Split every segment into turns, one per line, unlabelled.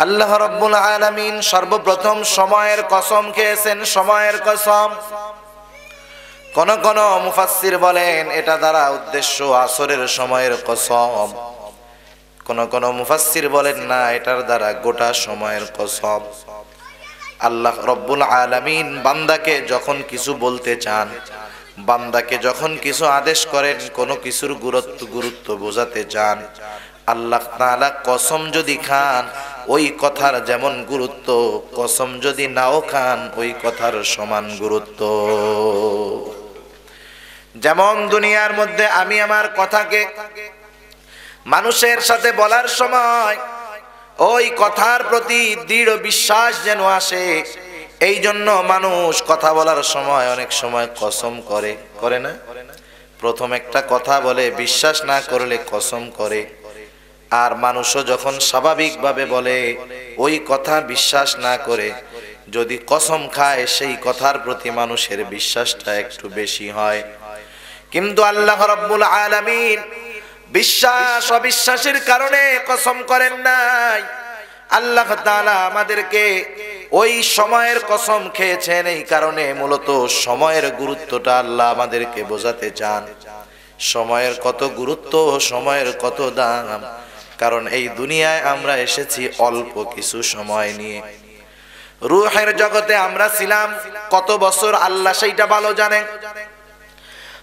আল্লাহ রাব্বুল আলামিন সর্বপ্রথম সময়ের কসম খেয়েছেন, সময়ের কসম। কোন কোন মুফাসসির বলেন এটা দ্বারা উদ্দেশ্য আসরের সময়ের কসম, কোন কোন মুফাসসির বলেন না, এটার দ্বারা গোটা সময়ের কসম। আল্লাহ রাব্বুল আলামিন বান্দাকে যখন কিছু বলতে চান, বান্দাকে যখন কিছু আদেশ করেন, কোনো কিছুর গুরুত্ব বোঝাতে চান, আল্লাহ তাআলা কসম যদি খান ওই কথার যেমন গুরুত্ব, কসম যদি নাও খান ওই কথার সমান গুরুত্ব। যেমন দুনিয়ার মধ্যে আমি আমার কথাকে মানুষের সাথে বলার সময় ওই কথার প্রতি দৃঢ় বিশ্বাস যেন আসে, এই জন্য মানুষ কথা বলার সময় অনেক সময় কসম করে না? প্রথম একটা কথা বলে বিশ্বাস না করলে কসম করে। আর মানুষও যখন স্বাভাবিকভাবে বলে ওই কথা বিশ্বাস না করে যদি কসম খায়, সেই কথার প্রতি মানুষের বিশ্বাসটা একটু বেশি হয়। কিন্তু আল্লাহ রাব্বুল আলামিন বিশ্বাস অবিশ্বাসের কারণে কসম করেন নাই। আল্লাহ তাআলা আমাদেরকে ওই সময়ের কসম খেয়েছেন এই কারণে, মূলত সময়ের গুরুত্বটা আল্লাহ আমাদেরকে বোঝাতে চান। সময়ের কত গুরুত্ব, সময়ের কত দাম। কারণ এই দুনিয়ায় আমরা এসেছি অল্প কিছু সময় নিয়ে। রূহের জগতে আমরা ছিলাম কত বছর আল্লাহ সেইটা ভালো জানেন।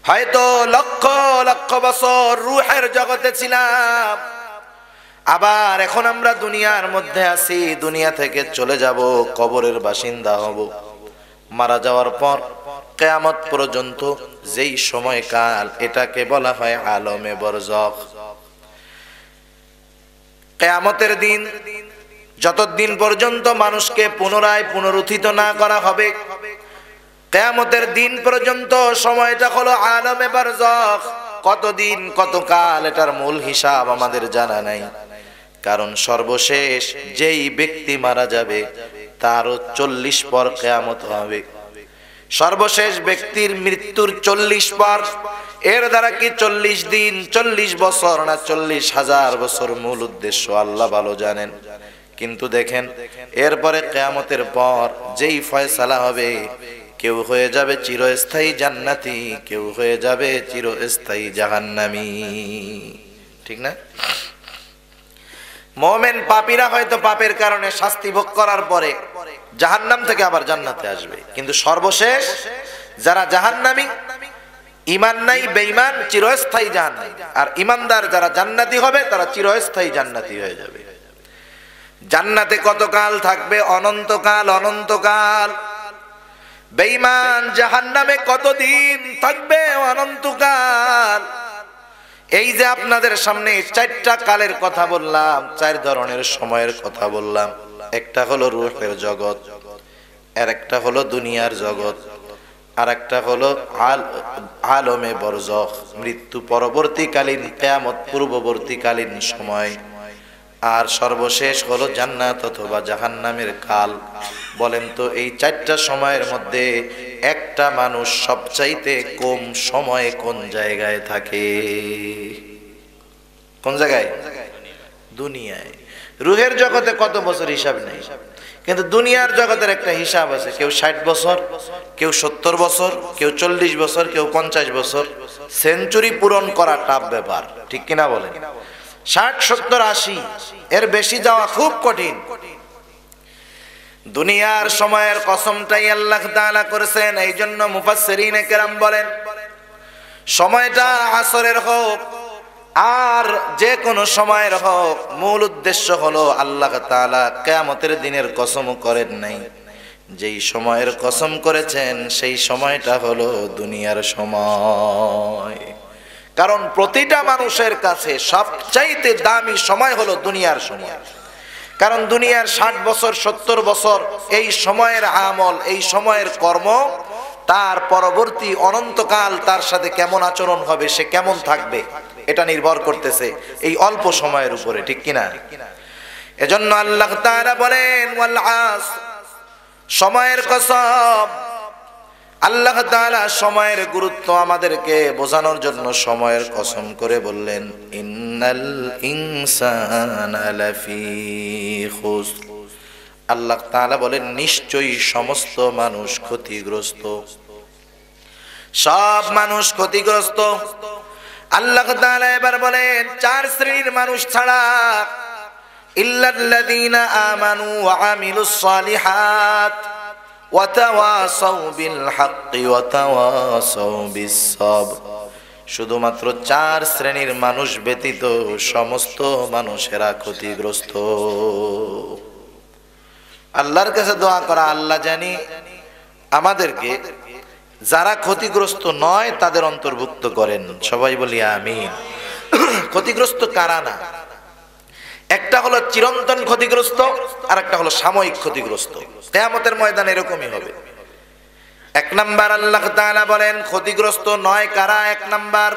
হয়তো লক্ষ লক্ষ বছর রূহের জগতে ছিলাম, আবার এখন আমরা দুনিয়ার মধ্যে আছি, দুনিয়া থেকে চলে যাব, কবরের বাসিন্দা হব। মারা যাওয়ার পর কিয়ামত পর্যন্ত যেই সময়কাল, এটাকে বলা হয় আলমে বরজখ। কিয়ামতের দিন যতদিন পর্যন্ত মানুষকে পুনরায় পুনরুত্থিত না করা হবে, কিয়ামতের দিন পর্যন্ত সময়টা হলো আলমে বরজখ। কতদিন কতকাল এটার মূল হিসাব আমাদের জানা নাই। কারণ সর্বশেষ যেই ব্যক্তি মারা যাবে তারও 40 পর কিয়ামত হবে। সর্বশেষ ব্যক্তির মৃত্যুর 40 পর, এর দ্বারা কি 40 দিন, 40 বছর না 40,000 বছর, মূল উদ্দেশ্য আল্লাহ ভালো জানেন। কিন্তু দেখেন এরপরে কিয়ামতের পর যেই ফয়সালা হবে, কেউ হয়ে যাবে চিরস্থায়ী জান্নাতি, কেউ হয়ে যাবে চিরস্থায়ী জাহান্নামী। ঠিক না? মুমিন পাপীরা হয়তো পাপের কারণে শাস্তি ভোগ করার পরে জাহান্নাম থেকে আবার জান্নাতে আসবে, কিন্তু সর্বশেষ যারা জাহান্নামী, ঈমান নাই, বেঈমান, চিরস্থায়ী জাহান্নামী। আর ঈমানদার যারা জান্নাতি হবে তারা চিরস্থায়ী জান্নাতি হয়ে যাবে। জান্নাতে কতকাল থাকবে? অনন্তকাল, অনন্তকাল। বেঈমান জাহান্নামে কতদিন থাকবে? অনন্তকাল। এই যে আপনাদের সামনে 4টা কালের কথা বললাম, 4 ধরনের সময়ের কথা বললাম। একটা হলো রূহের জগৎ, আর একটা হলো দুনিয়ার জগৎ, আর একটা হলো আলমে বরজখ, মৃত্যু পরবর্তীকালীন, কিয়ামত পূর্ববর্তীকালীন সময়, আর সর্বশেষ হলো জান্নাত অথবা জাহান্নামের কাল। বলেন তো এই 4টা সময়ের মধ্যে একটা মানুষ সবচাইতে কম সময়ে কোন জায়গায় থাকে? কোন জায়গায়? দুনিয়ায়। রূহের জগতে কত বছর হিসাব নেই, কিন্তু দুনিয়ার জগতের একটা হিসাব আছে। কেউ 60 বছর, কেউ 70 বছর, কেউ 40 বছর, কেউ 50 বছর। সেঞ্চুরি পূরণ করা টাফ ব্যাপার, ঠিক কিনা বলেন? 60, 70, 80 এর বেশি যাওয়া খুব কঠিন। দুনিয়ার সময়ের কসমটাই আল্লাহ তাআলা করেছেন। এই জন্য মুফাসসিরিনে কেরাম বলেন সময়টা আসরের হোক আর যে কোনো সময়ের হোক, মূল উদ্দেশ্য হলো আল্লাহ তাআলা কিয়ামতের দিনের কসম করেন নাই। যেই সময়ের কসম করেছেন সেই সময়টা হলো দুনিয়ার সময়। কারণ প্রতিটা মানুষের কাছে সবচাইতে দামি সময় হলো দুনিয়ার সময়। কারণ দুনিয়ার 60 বছর, 70 বছর এই সময়ের আমল, এই সময়ের কর্ম, তার পরবর্তী অনন্তকাল তার সাথে কেমন আচরণ হবে, সে কেমন থাকবে, এটা নির্ভর করতেছে এই অল্প সময়ের উপরে, ঠিক কিনা? এজন্য আল্লাহ তাআলা বলেন ওয়াল আসর, সময়ের কসম। আল্লাহ তাআলা সময়ের গুরুত্ব আমাদেরকে বোঝানোর জন্য সময়ের কসম করে বললেন, ইন্নাল ইনসানা লাফি খুসর। আল্লাহ তাআলা বলেন, নিশ্চয়ই সমস্ত মানুষ ক্ষতিগ্রস্ত, সব মানুষ ক্ষতিগ্রস্ত। আল্লাহ তাআলা এবার বলেন, চার শ্রেণীর মানুষ ছাড়া, ইল্লাল্লাযীনা আমানু ওয়া আমিলুস সালিহাত ওয়া তাওয়াসাউ বিল হাক্কি ওয়া তাওয়াসাউ বিস সাবর। শুধুমাত্র চার শ্রেণীর মানুষ ব্যতীত সমস্ত মানুষেরা ক্ষতিগ্রস্ত। আল্লাহর কাছে দোয়া করা, আল্লাহ জানি আমাদেরকে যারা ক্ষতিগ্রস্ত নয় তাদের অন্তর্ভুক্ত করেন। সবাই বলি আমিন। ক্ষতিগ্রস্ত কারা না? একটা হলো চিরন্তন ক্ষতিগ্রস্ত, আর একটা হলো সাময়িক ক্ষতিগ্রস্ত। কিয়ামতের ময়দানে এরকমই হবে। এক নাম্বার আল্লাহ তাআলা বলেন ক্ষতিগ্রস্ত নয় কারা? এক নাম্বার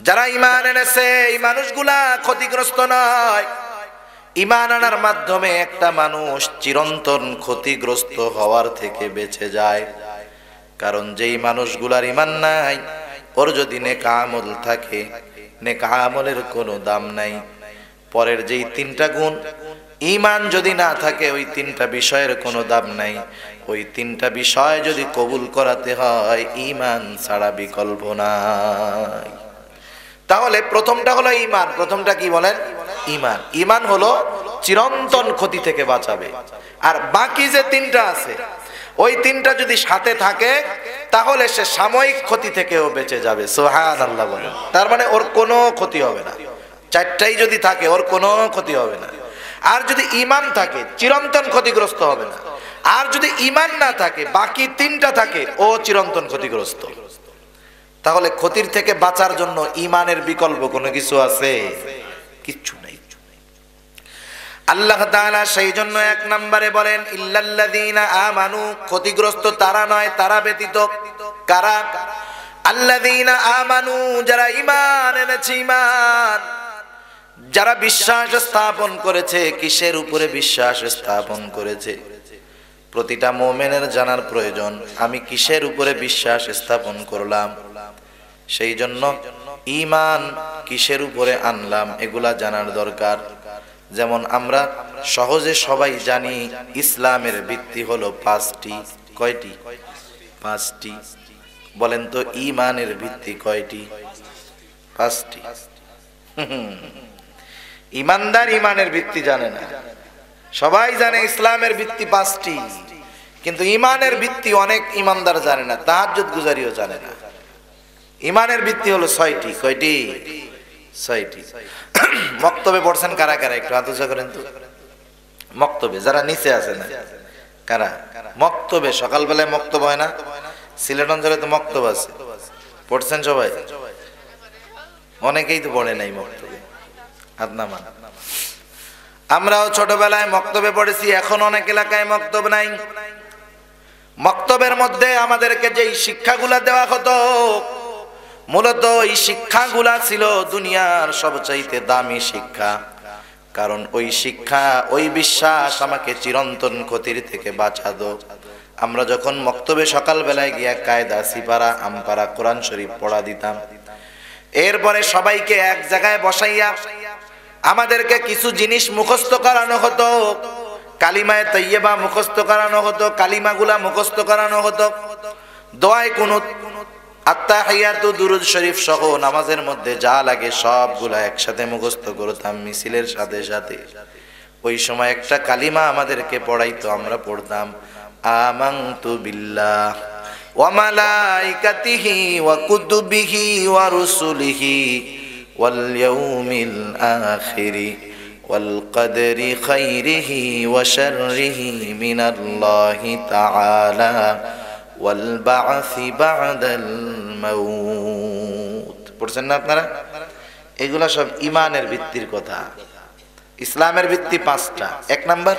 যারা ঈমান এনেছে, এই মানুষগুলা ক্ষতিগ্রস্ত নয়। ঈমান আনার মাধ্যমে একটা মানুষ চিরন্তন ক্ষতিগ্রস্ত হওয়ার থেকে বেঁচে যায়। কারণ যেই মানুষগুলার ঈমান নাই, ওর যদি নেক আমল থাকে, নেক আমলের কোনো দাম নাই। পরের যেই তিনটা গুণ, ঈমান যদি না থাকে, ওই তিনটা বিষয়ের কোনো দাম নাই। ওই তিনটা বিষয় যদি কবুল করাতে হয়, ঈমান ছাড়া বিকল্প নাই। তাহলে প্রথমটা হলো ঈমান। প্রথমটা কি বলেন? ঈমান। ঈমান হলো চিরন্তন ক্ষতি থেকে বাঁচাবে। আর বাকি যে তিনটা আছে, ওই তিনটা যদি সাথে থাকে, তাহলে সে সাময়িক ক্ষতি থেকেও বেঁচে যাবে। সুবহানাল্লাহ বলেন। তার মানে ওর কোনো ক্ষতি হবে না। চারটাই যদি থাকে, ওর কোনো ক্ষতি হবে না। আর যদি ঈমান থাকে, চিরন্তন ক্ষতিগ্রস্ত হবে না। আর যদি ঈমান না থাকে, বাকি তিনটা থাকে, ও চিরন্তন ক্ষতিগ্রস্ত। তাহলে ক্ষতির থেকে বাঁচার জন্য ঈমানের বিকল্প কোনো কিছু আছে? কিচ্ছু নাই। আল্লাহ তাআলা সেই জন্য এক নম্বরে বলেন, ইল্লাল্লাযীনা আমানু। ক্ষতিগ্রস্ত তারা নয়, তারা ব্যতীত। কারা? আল্লাযীনা আমানু, যারা ঈমান এনেছে। ঈমান, যারা বিশ্বাস স্থাপন করেছে। কিসের উপরে বিশ্বাস স্থাপন করেছে? প্রতিটা মুমিনের জানার প্রয়োজন, আমি কিসের উপরে বিশ্বাস স্থাপন করলাম। সেই জন্য ঈমান কিসের উপরে আনলাম, এগুলা জানার দরকার। যেমন আমরা সহজে সবাই জানি, ইসলামের ভিত্তি হলো পাঁচটি। কয়টি? পাঁচটি। বলেন তো ঈমানের ভিত্তি কয়টি? পাঁচটি। ঈমানদার ঈমানের ভিত্তি জানে না। সবাই জানে ইসলামের ভিত্তি পাঁচটি, কিন্তু ঈমানের ভিত্তি অনেক ঈমানদার জানে না, তাহাজ্জুদ গুজারিও জানে না। ঈমানের ভিত্তি হলো ছয়টি। কয়টি? ছয়টি। মক্তবে পড়ছেন কারা কারা? একটু হাত উঁচু করেন তো। মক্তবে যারা নিচে আছে না, কারা? মক্তবে সকালবেলায় মক্তব হয় না? সিলেট অঞ্চলে তো মক্তব আছে, পড়ছেন সবাই? অনেকেই তো পড়ে নাই মক্তবে। হাত নামান। আমরাও ছোটবেলায় মক্তবে পড়েছি, এখন অনেক এলাকায় মক্তব নাই। মক্তবের মধ্যে আমাদেরকে যেই শিক্ষাগুলা দেওয়া হতো, মূলত এই শিক্ষাগুলা ছিল দুনিয়ার সবচাইতে দামি শিক্ষা। কারণ ওই শিক্ষা, ওই বিশ্বাস আমাকে চিরন্তন ক্ষতির থেকে বাঁচাতো। আমরা যখন মক্তবে সকালবেলায় গিয়া কায়দা, সিপারা, আমপারা, কোরআন শরীফ পড়া দিতাম। এরপরে সবাইকে এক জায়গায় বসাইয়া আমাদেরকে কিছু জিনিস মুখস্থ করানো হতো। কালিমায়ে তাইয়্যিবা মুখস্থ করানো হতো, কালিমাগুলা মুখস্থ করানো হতো। দোয়ায়ে কুনুত, আত্তাহিয়াতু, দুরুদ শরীফ সহ নামাজের মধ্যে যা লাগে সবগুলা একসাথে মুখস্থ করতাম মিছিলের সাথে সাথে। ওই সময় একটা কালিমা আমাদেরকে পড়াইতো, আমরা পড়তাম আমানতু বিল্লাহ ওয়া মালাইকাতিহি ওয়া কুতুবিহি ওয়া রুসুলিহি ওয়াল ইয়াউমিল আখিরি ওয়াল কদরি খাইরিহি ওয়া শাররিহি মিনাল্লাহি তাআলা ওয়াল বা'সি বা'দাল মাউত। পড়ছেন না আপনারা? এগুলা সব ঈমানের ভিত্তির কথা। ইসলামের ভিত্তি পাঁচটা। এক নাম্বার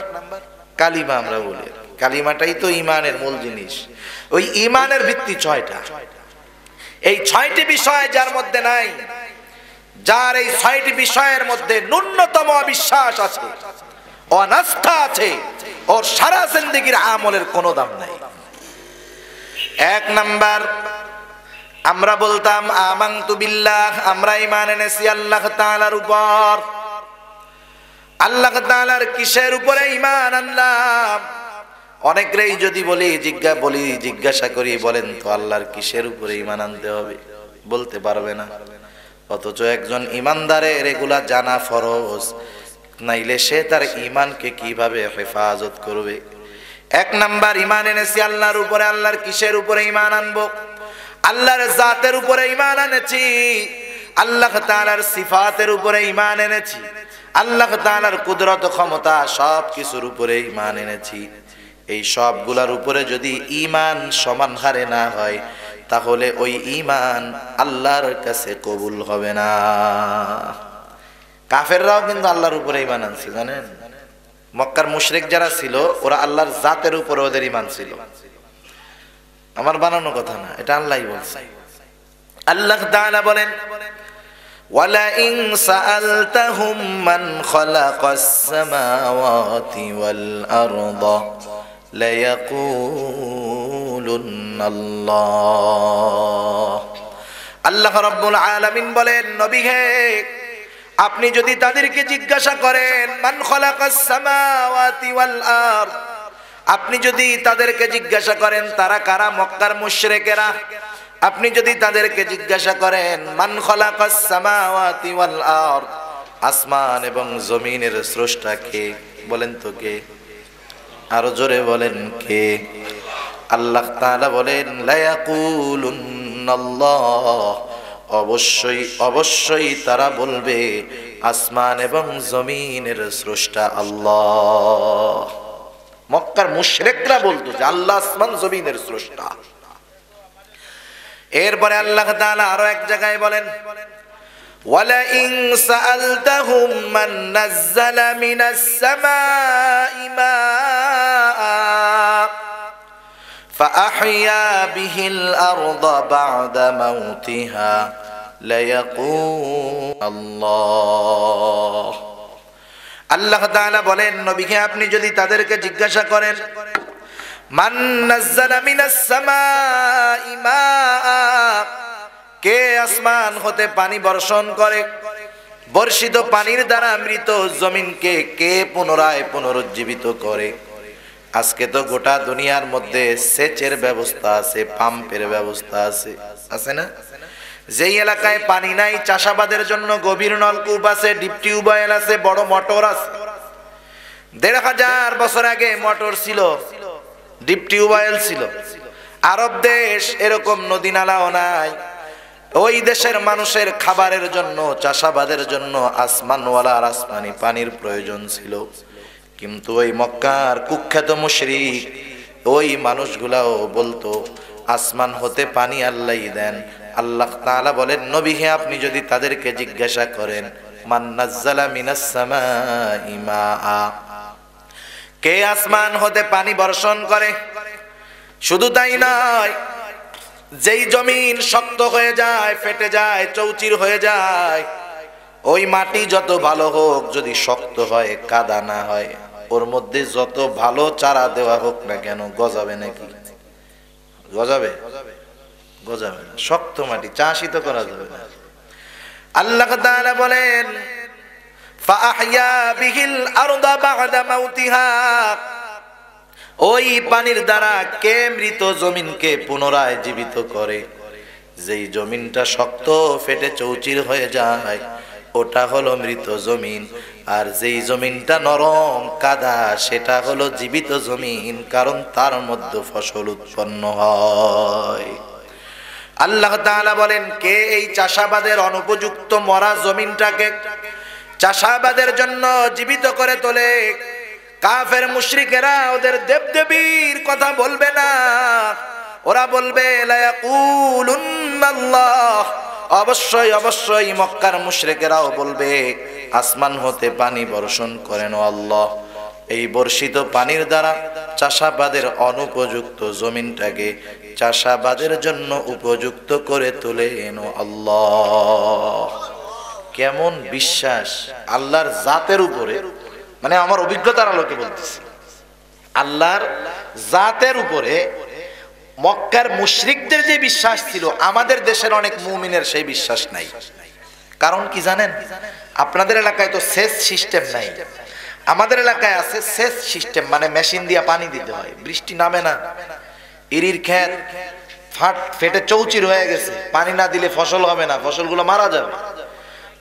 কালিমা, আমরা বলি কালিমাটাই তো ঈমানের মূল জিনিস। ওই ঈমানের ভিত্তি ছয়টা। এই ছয়টি বিষয় যার মধ্যে নাই, যার এই ছয়টি বিষয়ের মধ্যে ন্যূনতম অবিশ্বাস আছে, অনাস্থা আছে, ওর সারা জিন্দেগীর আমলের কোনো দাম নাই। এক নাম্বার, আমরা বলতাম আমানতু বিল্লাহ, আমরা ঈমান এনেছি আল্লাহ তাআলার উপর। আল্লাহ তাআলার কিসের উপরে ঈমান আনলাম? অনেকেই যদি জিজ্ঞাসা করি, বলেন তো আল্লাহর কিসের উপরে ঈমান আনতে হবে, বলতে পারবে না। অথচ একজন ঈমানদারের এগুলা জানা ফরজ, নাইলে সে তার ঈমানকে কিভাবে হেফাজত করবে। এক নাম্বার, ঈমান এনেছি আল্লাহর উপরে। আল্লাহর কিসের উপরে ঈমান আনবো? আল্লাহর জাতের উপরে ঈমান এনেছি, আল্লাহ তাআলার সিফাতের উপরে ঈমান এনেছি, আল্লাহ তাআলার কুদরত ক্ষমতা সব কিছুর উপরে ঈমান এনেছি। এই সবগুলোর উপরে যদি ঈমান সমান হারে না হয়, তাহলে ওই ঈমান আল্লাহর কাছে কবুল হবে না। কাফেররাও কিন্তু আল্লাহর উপরে ঈমান আনছে, জানেন? মক্কার মুশরিক যারা ছিল, ওরা আল্লাহর জাতের উপরে ওদের ঈমান ছিল। আমার বানানো কথা না, এটা আল্লাহই বলছে। আল্লাহ তাআলা বলেন, ওয়ালা ইন সাআলতাহুম মান খালাকাস সামাওয়াতি ওয়াল আরদা লায়াকুলুন্নাল্লাহ। আল্লাহ রাব্বুল আলামিন বলেন, নবী হে, আপনি যদি তাদেরকে জিজ্ঞাসা করেন মান খালাকাস সামাওয়াতি ওয়াল আরদ, আপনি যদি তাদেরকে জিজ্ঞাসা করেন তারা কারা, মক্কার মুশরিকেরা, আপনি যদি তাদেরকে জিজ্ঞাসা করেন মান খালাকাস সামাওয়াতি ওয়াল আরদ, আসমান এবং জমিনের স্রষ্টা কে, বলেন তো কে? আরো জোরে বলেন কে? আল্লাহ তাআলা বলেন লায়াকুলুন্নাল্লাহ, অবশ্যই অবশ্যই তারা বলবে আসমান এবং জমিনের স্রষ্টা আল্লাহ। মক্কার মুশরিকরা বলতো যে আল্লাহ আসমান জমিনের স্রষ্টা। এরপরে আল্লাহ তাআলা আরো এক জায়গায় বলেন, ওয়ালা ইন সাআলতাহুম মান নাযালা মিনাস সামাই মাআ ফাআহইয়া বিহিল আরদা বা'দা মাউতিহা লায়াকুলুল্লাহ। আল্লাহ তাআলা বলেন, নবীকে আপনি যদি তাদেরকে জিজ্ঞাসা করেন মান নাযালা মিনাস সামাই মাআ, কে আসমান হতে পানি বর্ষণ করে, বর্ষিত পানির দ্বারা মৃত জমিনকে কে পুনরায় পুনরুজ্জীবিত করে। আজকে তো গোটা দুনিয়ার মধ্যে সেচের ব্যবস্থা আছে, পাম্পের ব্যবস্থা আছে, আছে না? যেই এলাকায় পানি নাই, চাষাবাদের জন্য গভীর নলকূপ আছে, ডিপ টিউবওয়েল আছে, বড় মোটর আছে। ১৫০০ বছর আগে মোটর ছিল, ডিপ টিউবওয়েল ছিল। আরব দেশ এরকম নদী নালাও নাই। ওই দেশের মানুষের খাবারের জন্য, চাষাবাদের জন্য আসমানওয়ালা আর আসমানি পানির প্রয়োজন ছিল। কিন্তু ওই মক্কার কুখ্যাত মুশরিক, ওই মানুষগুলাও বলতো আসমান হতে পানি আল্লাহই দেন। আল্লাহ তাআলা বলেন, নবী হে, আপনি যদি তাদেরকে জিজ্ঞাসা করেন মান নাযালা মিনাস সামাই মাআ, কে আসমান হতে পানি বর্ষণ করে, শুধু তাই নয়, যেই জমিন শক্ত হয়ে যায়, ফেটে যায়, চৌচির হয়ে যায়, ওই মাটি যত ভালো হোক, যদি শক্ত হয়, কাদা না হয়, ওর মধ্যে যত ভালো চারা দেওয়া হোক না কেন, গজাবে নাকি? গজাবে? গজাবে না। শক্ত মাটি চাষই তো করা যাবে না। আল্লাহ তাআলা বলেন, ফাআহইয়া বিহিল আরদা বা'দা মাউতিহা, ওই পানির দ্বারা কে মৃত জমিনকে পুনরায় জীবিত করে। যেই জমিনটা শক্ত, ফেটে চৌচির হয়ে যায়, ওটা হলো মৃত জমিন। আর যেই জমিনটা নরম কাদা, সেটা হলো জীবিত জমিন, কারণ তার মধ্যে ফসল উৎপন্ন হয়। আল্লাহ তাআলা বলেন, কে এই চাষাবাদের অনুপযুক্ত মরা জমিনটাকে চাষাবাদের জন্য জীবিত করে তোলে? কাফের মুশরিকেরা ওদের দেবদেবীর কথা বলবে না, ওরা বলবে লায়াকুলুন্নাল্লাহ। অবশ্যই অবশ্যই মক্কার মুশরিকেরাও বলবে আসমান হতে পানি বর্ষণ করেন আল্লাহ। এই বর্ষিত পানির দ্বারা চাষাবাদের অনুপযুক্ত জমিনটাকে চাষাবাদের জন্য উপযুক্ত করে তোলেন আল্লাহ। কেমন বিশ্বাস আল্লাহর জাতের উপরে, মানে আমার অভিজ্ঞতার আলোকে বলতেছি, আল্লাহর জাতের উপরে মক্কার মুশরিকদের যে বিশ্বাস ছিল আমাদের দেশের অনেক মুমিনের সেই বিশ্বাস নাই। কারণ কি জানেন? আপনাদের এলাকায় তো সেচ সিস্টেম নাই, আমাদের এলাকায় আছে সেচ সিস্টেম, মানে মেশিন দিয়ে পানি দিতে হয়। বৃষ্টি নামে না, ইরির ক্ষেত ফেটে চৌচির হয়ে গেছে, পানি না দিলে ফসল হবে না, ফসলগুলো মারা যাবে।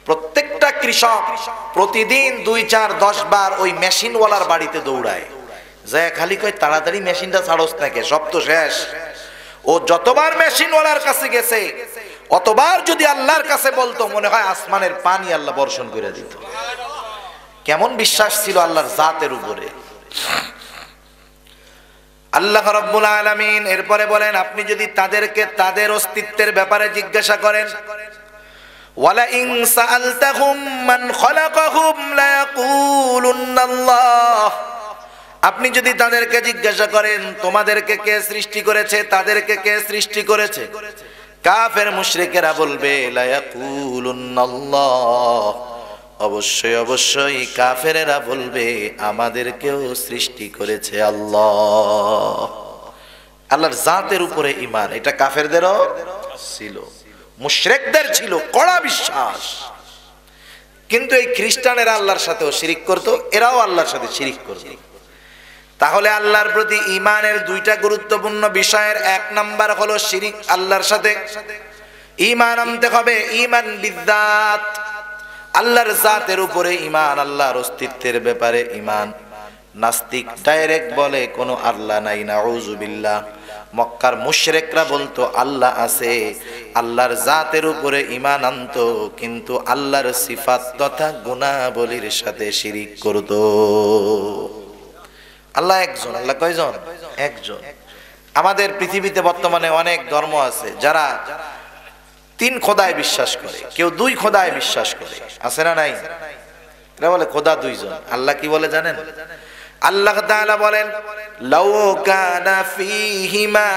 প্রত্যেকটা কৃষক প্রতিদিন 2, 4, 10 বার ওই মেশিনওয়ালার বাড়িতে দৌড়ায়, যায় খালি কয় তাড়াতাড়ি মেশিনটা ছাড়স নাকি, সব তো শেষ। ও যতবার মেশিনওয়ালার কাছে গেছে অতবার যদি আল্লাহর কাছে বলতো, মনে হয় আসমানের পানি আল্লাহ বর্ষণ করে দিত। কেমন বিশ্বাস ছিল আল্লাহর জাতের উপরে। আল্লাহ রাব্বুল আলামিন এরপরে বলেন, আপনি যদি তাদেরকে তাদের অস্তিত্বের ব্যাপারে জিজ্ঞাসা করেন, ওয়ালা ইন সাআলতাহুম মান খালাকাহুম লা ইয়াকুলুন্নাল্লাহ, আপনি যদি তাদেরকে জিজ্ঞাসা করেন তোমাদেরকে কে সৃষ্টি করেছে, তাদেরকে কে সৃষ্টি করেছে, কাফের মুশরিকেরা বলবে লা ইয়াকুলুন্নাল্লাহ, অবশ্যই অবশ্যই কাফেরেরা বলবে আমাদেরকেও সৃষ্টি করেছে আল্লাহ। আল্লাহর জাতের উপরে ঈমান, এটা কাফেরদেরও ছিল, মুশরিকদের ছিল কড়া বিশ্বাস। কিন্তু এই খ্রিস্টানেরা আল্লাহর সাথেও শিরিক করত, এরাও আল্লাহর সাথে শিরিক করত। তাহলে আল্লাহর প্রতি ঈমানের দুইটা গুরুত্বপূর্ণ বিষয়ের এক নাম্বার হলো শিরিক, আল্লাহর সাথে ঈমান আনতে হবে। ঈমান বিদ্যাত, আল্লাহর জাতের উপরে ঈমান, আল্লাহর অস্তিত্বের ব্যাপারে ঈমান। নাস্তিক ডাইরেক্ট বলে কোনো আল্লাহ নাই, নাউযুবিল্লাহ। মক্কার মুশরিকরা বলতো আল্লাহ আছে, আল্লাহর জাতের উপরে ঈমান আনতো, কিন্তু আল্লাহর সিফাত তথা গুণাবলীর সাথে শিরিক করত। আল্লাহ একজন, আল্লাহ কয়জন? একজন। আমাদের পৃথিবীতে বর্তমানে অনেক ধর্ম আছে যারা 3 খোদায় বিশ্বাস করে, কেউ 2 খোদায় বিশ্বাস করে, আছে না নাই? এরা বলে খোদা 2 জন। আল্লাহ কি বলে জানেন? আল্লাহ তাআলা বলেন, লাউ কানা ফীহিমা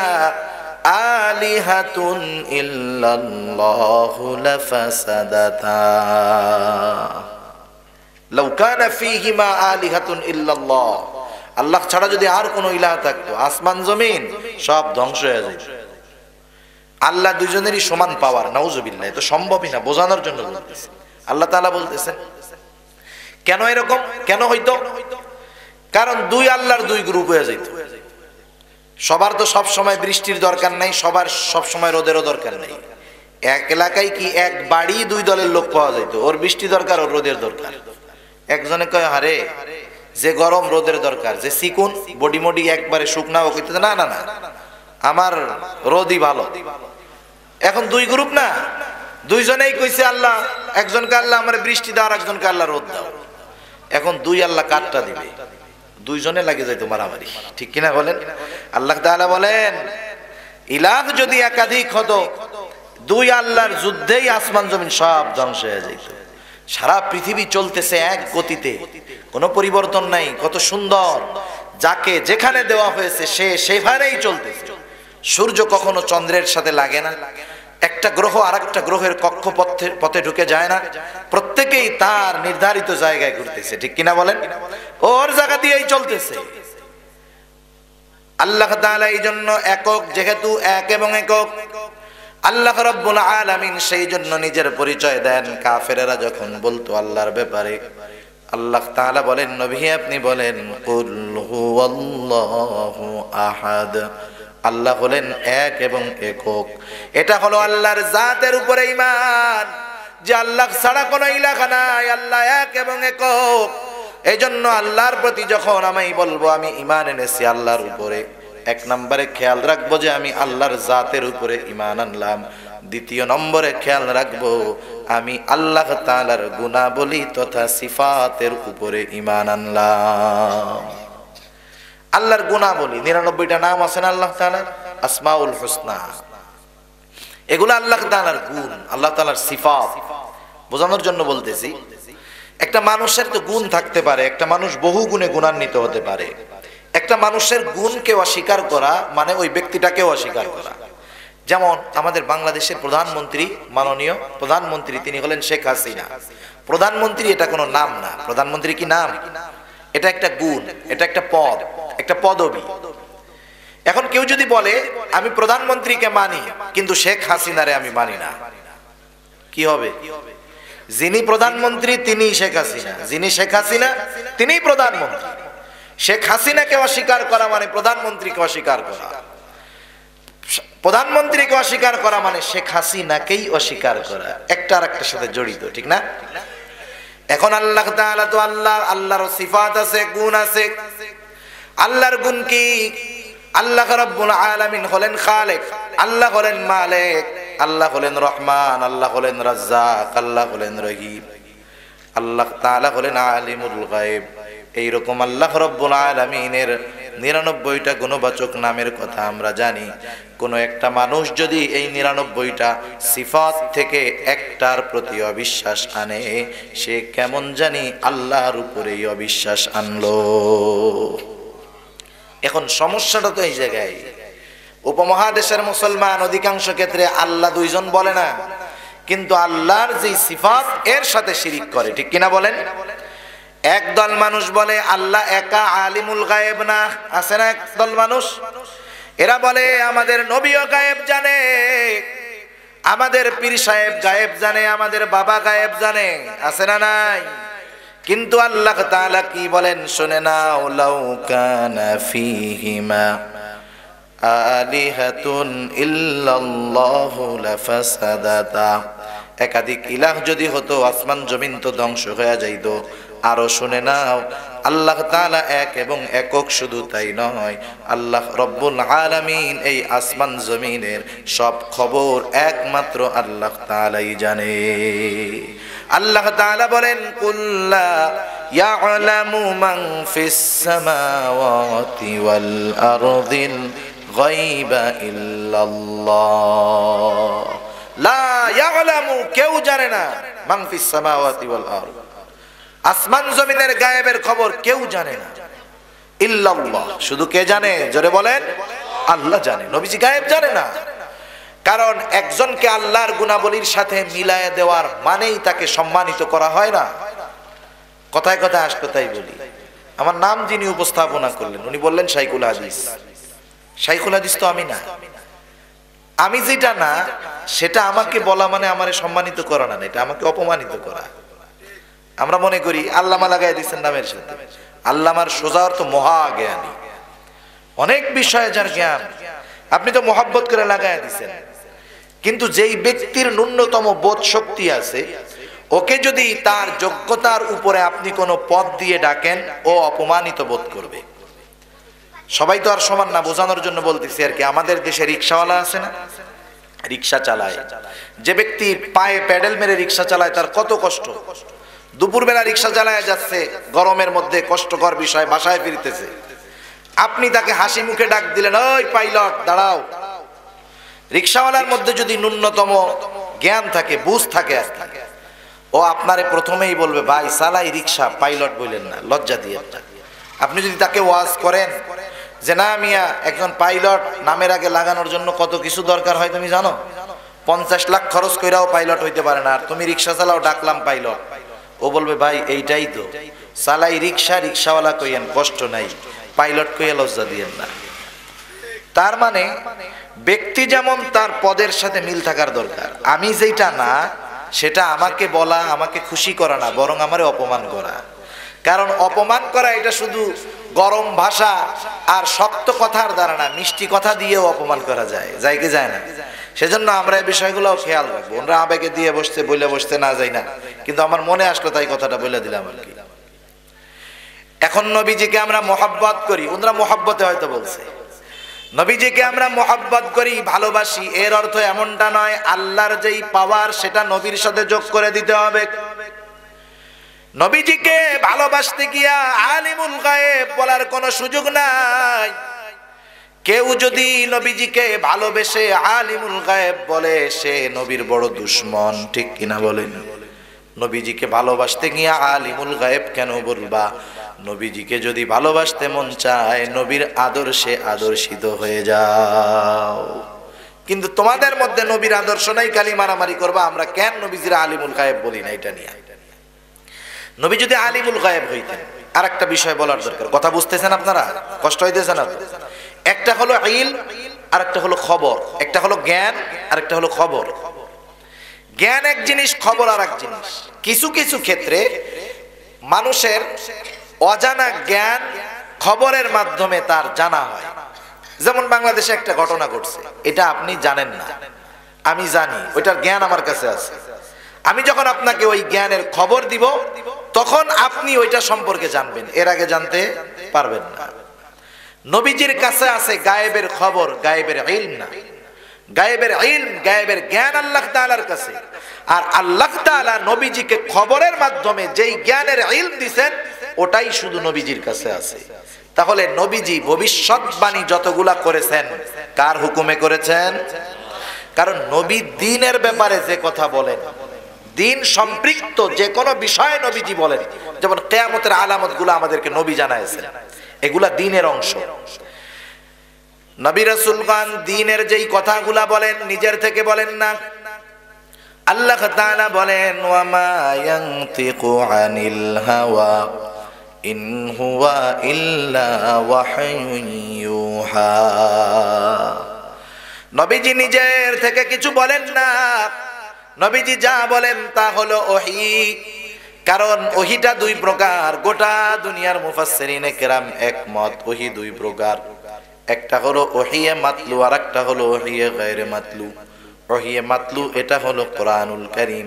আলিহাতুন ইল্লাল্লাহু লাফাসাদাতা, লাউ কানা ফীহিমা আলিহাতুন ইল্লাল্লাহ, আল্লাহ ছাড়া যদি আর কোনো ইলাহ থাকতো আসমান জমিন সব ধ্বংস হয়ে যেত। আল্লাহ 2 জনেরই সমান পাওয়ার, নাউযুবিল্লাহ, এটা সম্ভবই না, বোঝানোর জন্য বলতেছি। আল্লাহ তাআলা বলতেছেন কেন এরকম কেন হইতো? কারণ 2 আল্লাহর 2 গ্রুপ হয়ে যেত। সবার তো সব সময় বৃষ্টির দরকার নাই, সবার সব সময় রোদেরও দরকার নাই। এক এলাকায় কি এক বাড়ি 2 দলের লোক পাওয়া যেত, ওর বৃষ্টি দরকার, ওর রোদের দরকার। একজনে কয় হারে যে গরম রোদের দরকার, যে চিকুন বডি মডি একবারে শুকনা, ও কইতে না না না আমার রোদই ভালো। এখন 2 গ্রুপ না, 2 জনেই কইছে আল্লাহ, একজনকে আল্লাহ আমার বৃষ্টি দাও, আর একজনকে আল্লাহ রোদ দাও। এখন 2 আল্লাহ কাটটা দিবে, 2 জনে লাগে যায় মারামারি, ঠিক কিনা বলেন? আল্লাহ তাআলা বলেন ইলাহ যদি একাধিক হতো, 2 আল্লাহর যুদ্ধেই আসমান জমিন সব ধ্বংস হয়ে যেত। সারা পৃথিবী চলতেছে এক গতিতে, কোনো পরিবর্তন নাই। কত সুন্দর, যাকে যেখানে দেওয়া হয়েছে সে সেখানেই চলতেছে। সূর্য কখনো চন্দ্রের সাথে লাগে না, একটা গ্রহ আরেকটা গ্রহের কক্ষপথে ঢুকে যায় না, প্রত্যেকেই তার নির্ধারিত জায়গায় ঘুরতেছে, ঠিক কিনা বলেন? ওর জায়গা দিয়েই চলতেছে। আল্লাহ তাআলা এই জন্য একক, যেহেতু এক এবং একক, আল্লাহ রাব্বুল আলামিন সেই জন্য নিজের পরিচয় দেন। কাফেরেরা যখন বলতো আল্লাহর ব্যাপারে, আল্লাহ তাআলা বলেন নবী আপনি বলেন কুল হুয়াল্লাহু আহাদ, আল্লাহ হলেন এক এবং একক। এটা হলো আল্লাহর জাতের উপরে ঈমান, যে আল্লাহ ছাড়া কোনো ইলাহ নাই, আল্লাহ এক এবং একক। এই জন্য আল্লাহর প্রতি যখন আমি বলবো আমি ঈমান এনেছি আল্লাহর উপরে, 1 নম্বরে খেয়াল রাখবো যে আমি আল্লাহর জাতের উপরে ঈমান আনলাম। 2 নম্বরে খেয়াল রাখবো আমি আল্লাহ তাআলার গুণাবলী তথা সিফাতের উপরে ঈমান আনলাম। আল্লাহর গুণাবলী 99টা নাম আছে না আল্লাহ তাআলার, আসমাউল হুসনা, এগুলো আল্লাহ তাআলার গুণ, আল্লাহ তাআলার সিফাত। বোঝানোর জন্য বলতেছি, একটা মানুষের তো গুণ থাকতে পারে, একটা মানুষ বহু গুণে গুণান্বিত হতে পারে। একটা মানুষের গুণকে অস্বীকার করা মানে ওই ব্যক্তিটাকেও অস্বীকার করা। যেমন আমাদের বাংলাদেশের প্রধানমন্ত্রী, মাননীয় প্রধানমন্ত্রী, তিনি হলেন শেখ হাসিনা। প্রধানমন্ত্রী এটা কোনো নাম না, প্রধানমন্ত্রী কি নাম? এটা একটা গুণ, এটা একটা পদ, একটা পদবী। এখন কেউ যদি বলে আমি প্রধানমন্ত্রীকে মানি কিন্তু শেখ হাসিনারে আমি মানি না, কি হবে? যিনি প্রধানমন্ত্রী তিনি শেখ হাসিনা, যিনি শেখ হাসিনা তিনি প্রধানমন্ত্রী। শেখ হাসিনাকে অস্বীকার করা মানে প্রধানমন্ত্রীকে অস্বীকার করা, প্রধানমন্ত্রীকে অস্বীকার করা মানে শেখ হাসিনাকেই অস্বীকার করা, একটা আর একটার সাথে জড়িত, ঠিক না? এখন আল্লাহ তাআলা তো আল্লাহ, আল্লাহর সিফাত আছে, গুণ আছে। আল্লাহর গুণ কি? আল্লাহ রাব্বুল আলামিন হলেন খালেক, আল্লাহ হলেন মালিক, আল্লাহ হলেন রহমান, আল্লাহ হলেন রাজ্জাক, আল্লাহ হলেন রহিম, আল্লাহ তাআলা হলেন আলিমুল গায়ব। এইরকম আল্লাহ রাব্বুল আলামিনের 99টা গুণবাচক নামের কথা আমরা জানি। কোনো একটা মানুষ যদি এই 99টা সিফাত থেকে একটার প্রতি অবিশ্বাস আনে, সে কেমন জানি আল্লাহর উপরেই অবিশ্বাস আনলো। এখন সমস্যাটা তো এই জায়গায়, উপমহাদেশের মুসলমান অধিকাংশ ক্ষেত্রে আল্লাহ দুইজন বলে না, কিন্তু আল্লাহর যে সিফাত এর সাথে শিরিক করে, ঠিক কিনা বলেন? একদল মানুষ বলে আল্লাহ একা আলিমুল গায়েব না, আছে না একদল মানুষ, এরা বলে আমাদের নবীও গায়েব জানে, আমাদের পীর সাহেব গায়েব জানে, আমাদের বাবা গায়েব জানে, আছে না নাই? কিন্তু আল্লাহ তাআলা কি বলেন শুনে নাও, লাউ কানা ফীহিমা আলিহাতুন ইল্লাল্লাহু লাফাসাদাতা, একাধিক ইলাহ যদি হতো আসমান জমিন তো ধ্বংস হয়ে যাইত। আরো শুনে নাও, আল্লাহ তাআলা এক এবং একক, শুধু তাই নয়, আল্লাহ রব্বুল আলামিন এই আসমান জমিনের সব খবর একমাত্র আল্লাহ তাআলাই জানে। আল্লাহ তাআলা বলেন কুল্লা ইয়ালামু মান ফিস সামাওয়াতি ওয়াল আরদিল গায়বা ইল্লাল্লাহ, লা ইয়ালামু, কেউ জানে না, মান ফিস সামাওয়াতি ওয়াল আরদ, আসমান জমিনের গায়েবের খবর কেউ জানে না, ইল্লাল্লাহ, শুধু কে জানে? জোরে বলেন, আল্লাহ জানে। নবীজি গায়েব জানে না, কারণ একজনকে আল্লাহর গুণাবলীর সাথে মিলায়ে দেওয়ার মানেই তাকে সম্মানিত করা হয় না। কথায় কথায় আসতো তাই বলি, আমার নাম যিনি উপস্থাপনা করলেন উনি বললেন শাইখুল হাদিস। শাইখুল হাদিস তো আমি না, আমি যেটা না সেটা আমাকে বলা মানে আমারে সম্মানিত করা না, এটা আমাকে অপমানিত করা। আমরা মনে করি আল্লামা লাগাই দিচ্ছেন নামের সাথে, আল্লামার সোজা অর্থ মহা জ্ঞানী, অনেক বিষয়ে যার জ্ঞান, আপনি তো মোহাব্বত করে লাগাই দিচ্ছেন। কিন্তু যেই ব্যক্তির ন্যূনতম বোধ শক্তি আছে, ওকে যদি তার যোগ্যতার উপরে আপনি কোনো পদ দিয়ে ডাকেন, ও অপমানিত বোধ করবে। সবাই তো আর সমান না, বোঝানোর জন্য বলতেছি আর কি। আমাদের দেশে রিক্সাওয়ালা আছে না, রিক্সা চালায়, যে ব্যক্তি পায়ে প্যাডেল মেরে রিক্সা চালায় তার কত কষ্ট। দুপুরবেলা রিক্সা চালায় যাচ্ছে, গরমের মধ্যে কষ্টকর বিষয়, বাসায় ফিরতেছে, আপনি তাকে হাসি মুখে ডাক দিলেন, ওই পাইলট দাঁড়াও। রিক্সাওয়ালার মধ্যে যদি ন্যূনতম জ্ঞান থাকে, বুঝ থাকে, ও আপনারে প্রথমেই বলবে ভাই চালাই রিক্সা, পাইলট বললেন না, লজ্জা দিয়ে। আপনি যদি তাকে ওয়াজ করেন যে না মিয়া, একজন পাইলট নামের আগে লাগানোর জন্য কত কিছু দরকার হয় তুমি জানো, 50 লাখ খরচ কইরাও পাইলট হইতে পারে না, আর তুমি রিক্সা চালাও ডাকলাম পাইলট। ও বলবে ভাই এইটাই তো, চালাই রিক্সা, রিক্সাওয়ালা কইয়েন কষ্ট নাই, পাইলট কইয়া লজ্জা দিয়েন না। তার মানে ব্যক্তি যেমন তার পদের সাথে মিল থাকার দরকার, আমি যেটা না সেটা আমাকে বলা, আমাকে খুশি করা না, বরং আমারে অপমান করা। কারণ অপমান করা এটা শুধু গরম ভাষা আর শক্ত কথার দ্বারা না, মিষ্টি কথা দিয়েও অপমান করা যায়, যায় কি যায় না? সেজন্য আমরা এই বিষয়গুলো খেয়াল রাখবো। ওরা আবেগে দিয়ে বসতে বলে বসতে না যাই না, কিন্তু আমার মনে আসলো তাই কথাটা বলে দিলাম আর কি। এখন নবীজিকে আমরা মোহাব্বত করি, ওনারা মোহাব্বতে হয়তো বলছে, নবীজিকে আমরা মোহাব্বত করি, ভালোবাসি, এর অর্থ এমনটা নয় আল্লাহর যেই পাওয়ার সেটা নবীর সাথে যোগ করে দিতে হবে। নবীজিকে ভালোবাসতে গিয়া আলিমুল গায়েব বলার কোনো সুযোগ নাই। কেউ যদি নবীজিকে ভালোবেসে আলিমুল গায়েব বলে, সে নবীর বড় দুশমন, ঠিক কিনা বলেন? নবীজিকে ভালোবাসতে গিয়া আলিমুল গায়েব কেন বলবা? নবীজিকে যদি ভালোবাসতে মন চায়, নবীর আদর্শে আদর্শিত হয়ে যাও। কিন্তু তোমাদের মধ্যে নবীর আদর্শ নাই, খালি মারামারি করবা আমরা কেন নবীজির আলিমুল গায়েব বলি না, এটা নিয়ে। নবী যদি আলিমুল গায়েব হইতেন, আর একটা বিষয় বলার দরকার, কথা বুঝতেছেন আপনারা? কষ্ট হইতেছে না? একটা হলো ইলম আর একটা হলো খবর, একটা হলো জ্ঞান আর একটা হলো খবর। জ্ঞান এক জিনিস, খবর আর এক জিনিস। কিছু কিছু ক্ষেত্রে মানুষের অজানা জ্ঞান খবরের মাধ্যমে তার জানা হয়। যেমন বাংলাদেশে একটা ঘটনা ঘটছে, এটা আপনি জানেন না, আমি জানি, ওইটার জ্ঞান আমার কাছে আছে। আমি যখন আপনাকে ওই জ্ঞানের খবর দিব তখন আপনি ওইটা সম্পর্কে জানবেন, এর আগে জানতে পারবেন না। নবীজির কাছে আছে গায়েবের খবর, গায়েবের ইলম না। গায়েবের ইলম, গায়েবের জ্ঞান আল্লাহ তাআলার কাছে। আর আল্লাহ তাআলা নবীজিকে খবরের মাধ্যমে যেই জ্ঞানের ইলম দিবেন ওটাই শুধু নবীজির কাছে আছে। তাহলে নবীজি ভবিষ্যৎবাণী যতগুলা করেছেন কার হুকুমে করেছেন? কারণ নবী দ্বীনের ব্যাপারে যে কথা বলেন, দ্বীন সম্পৃক্ত যে কোনো বিষয়ে নবীজি বলেন, যেমন কিয়ামতের আলামতগুলো আমাদেরকে নবী জানাইছেন, এগুলা দ্বীনের অংশ। নবী রাসূলগণ দ্বীনের যেই কথাগুলা বলেন নিজের থেকে বলেন না। আল্লাহ তাআলা বলেন ওয়া মা ইয়ানতিকু আনিল হাওয়া ইন হুয়া ইল্লা ওয়াহয়ুন ইউহা। নবীজি নিজের থেকে কিছু বলেন না, নবীজি যা বলেন তা হলো ওহী। কারণ ওহীটা দুই প্রকার, গোটা দুনিয়ার মুফাসসিরিনে কেরাম একমত ওহী দুই প্রকার। একটা হলো ওহিয়ে মাতলু আর একটা হলো ওহিয়ে গায়রে মাতলু। ওহিয়ে মাতলু এটা হলো কোরআনুল কারীম,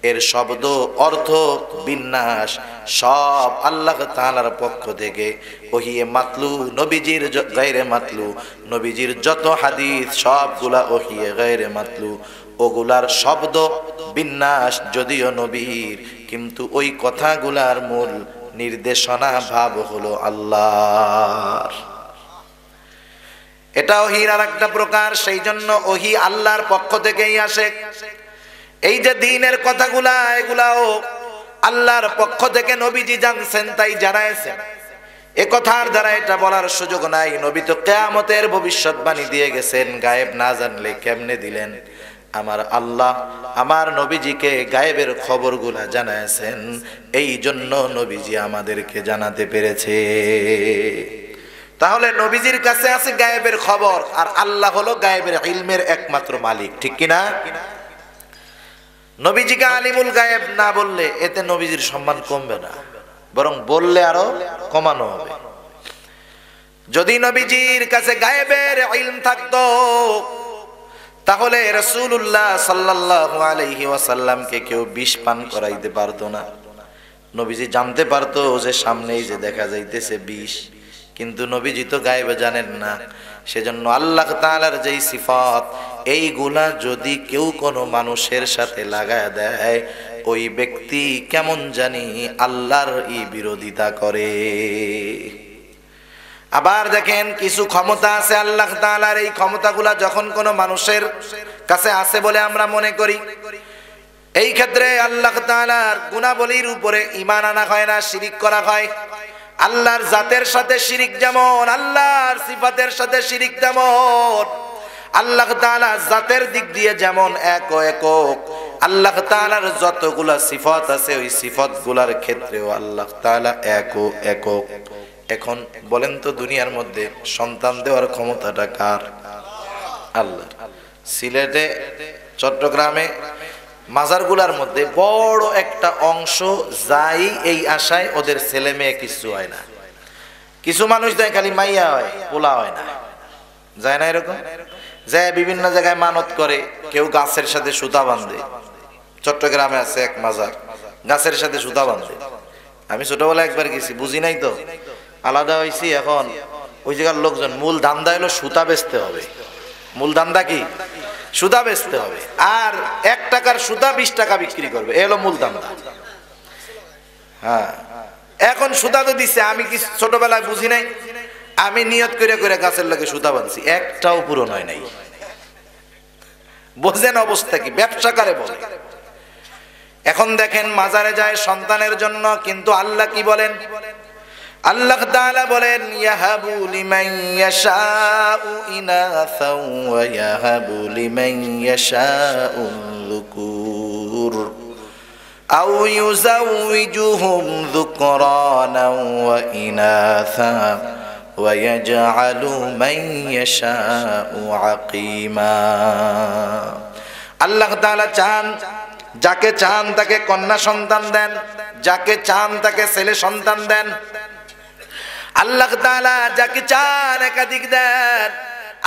এর শব্দ অর্থ বিন্যাস সব আল্লাহ তাআলার পক্ষ থেকে। ওহিয়ে মাতলু নবীজির গায়রে মাতলু, নবীজির যত হাদিস সবগুলা ওহিয়ে গায়রে মাতলু, ওগুলার শব্দ বিন্যাস যদিও নবীর, কিন্তু ওই কথাগুলার মূল নির্দেশনা ভাব হলো আল্লাহর। এটা ওহীর আর একটা প্রকার। সেই জন্য ওহী আল্লাহর পক্ষ থেকেই আসে। এই যে দ্বীনের কথাগুলা, এগুলাও আল্লাহর পক্ষ থেকে নবীজি জানছেন তাই জানাইছেন। এ কথার দ্বারা এটা বলার সুযোগ নাই নবী তো কিয়ামতের ভবিষ্যৎবাণী দিয়ে গেছেন, গায়েব না জানলে কেমনে দিলেন? আমার আল্লাহ আমার নবীজিকে গায়েবের খবরগুলা জানাইছেন, এই জন্য নবীজি আমাদেরকে জানাতে পেরেছে। তাহলে নবীজির কাছে আছে গায়েবের খবর, আর আল্লাহ হলো গায়েবের ইলমের একমাত্র মালিক, ঠিক কিনা? নবীজিকে আলিমুল গায়েব না বললে এতে নবীজির সম্মান কমবে না, বরং বললে আরো কমানো হবে। যদি নবীজির কাছে গায়েবের ইলম থাকতো তাহলে রাসূলুল্লাহ সাল্লাল্লাহু আলাইহি ওয়াসাল্লামকে কেউ বিষ পান করাইতে পারতো না। নবীজি জানতে পারতো যে সামনেই যে দেখা যাইতেছে বিষ, কিন্তু নবীজি তো গায়েবে জানেন না। সেজন্য আল্লাহ তাআলার যেই সিফাত, এইগুলা যদি কেউ কোনো মানুষের সাথে লাগায় দেয় ওই ব্যক্তি কেমন জানি আল্লাহর বিরোধিতা করে। আবার দেখেন কিছু ক্ষমতা আছে আল্লাহ তাআলার, এই ক্ষমতাগুলা যখন কোনো মানুষের কাছে আছে বলে আমরা মনে করি, এই ক্ষেত্রে আল্লাহ তাআলার গুণাবলীর উপরে ঈমান আনা হয় না, শিরিক করা হয়। আল্লাহর জাতের সাথে শিরিক যেমন, আল্লাহর সিফাতের সাথে শিরিক তেমন। আল্লাহ তাআলা জাতের দিক দিয়ে যেমন এক ও একক, আল্লাহ তাআলার যতগুলা সিফাত আছে ওই সিফাতগুলার ক্ষেত্রেও আল্লাহ তাআলা এক ও একক। এখন বলেন তো দুনিয়ার মধ্যে সন্তান দেওয়ার ক্ষমতাটা কার? আল্লাহর। সিলেটে চট্টগ্রামে মাজারগুলার মধ্যে বড় একটা অংশ যাই এই আশায় ওদের ছেলে মেয়ে কিছু হয় না। কিছু মানুষ দেয় খালি মাইয়া হয়, পোলা হয় না, যায় না এরকম? যায় বিভিন্ন জায়গায় মানত করে, কেউ গাছের সাথে সুতা বাঁধে। চট্টগ্রামে আছে এক মাজার, গাছের সাথে সুতা বাঁধে। আমি ছোটবেলায় একবার গেছি, বুঝি নাই তো, আলাদা হয়েছি। এখন ওই জায়গার লোকজন মূল ধান্দা হলো সুতা বেচতে হবে। মূল ধান্দা কি? সুতা বেচতে হবে। আর 1 টাকার সুতা 20 টাকা বিক্রি করবে, এ হলো মূল ধান্দা। হ্যাঁ, এখন সুতা তো দিচ্ছে, আমি কি ছোটবেলায় বুঝি নাই? আমি নিয়ত করে করে গাছের লাগে সুতা বাঁধছি, একটাও পূরণ হয় নাই। বোঝেন অবস্থা কি? ব্যবসা করে বলে। এখন দেখেন মাজারে যায় সন্তানের জন্য, কিন্তু আল্লাহ কি বলেন? আল্লাহ তাআলা বলেন ইয়াহাবু লিমান ইয়াশাউ ইনাসাও ওয়া ইয়াহাবু লিমান ইয়াশাউ যুকুর আও ইউযাউজুহুম যুকরানা ওয়া ইনাসা ويجعل من يشاء عقيما আল্লাহ তাআলা চান, যাকে চান তাকে কন্যা সন্তান দেন, যাকে চান তাকে ছেলে সন্তান দেন। আল্লাহ তাআলা যাকে চান একাধিক দেন,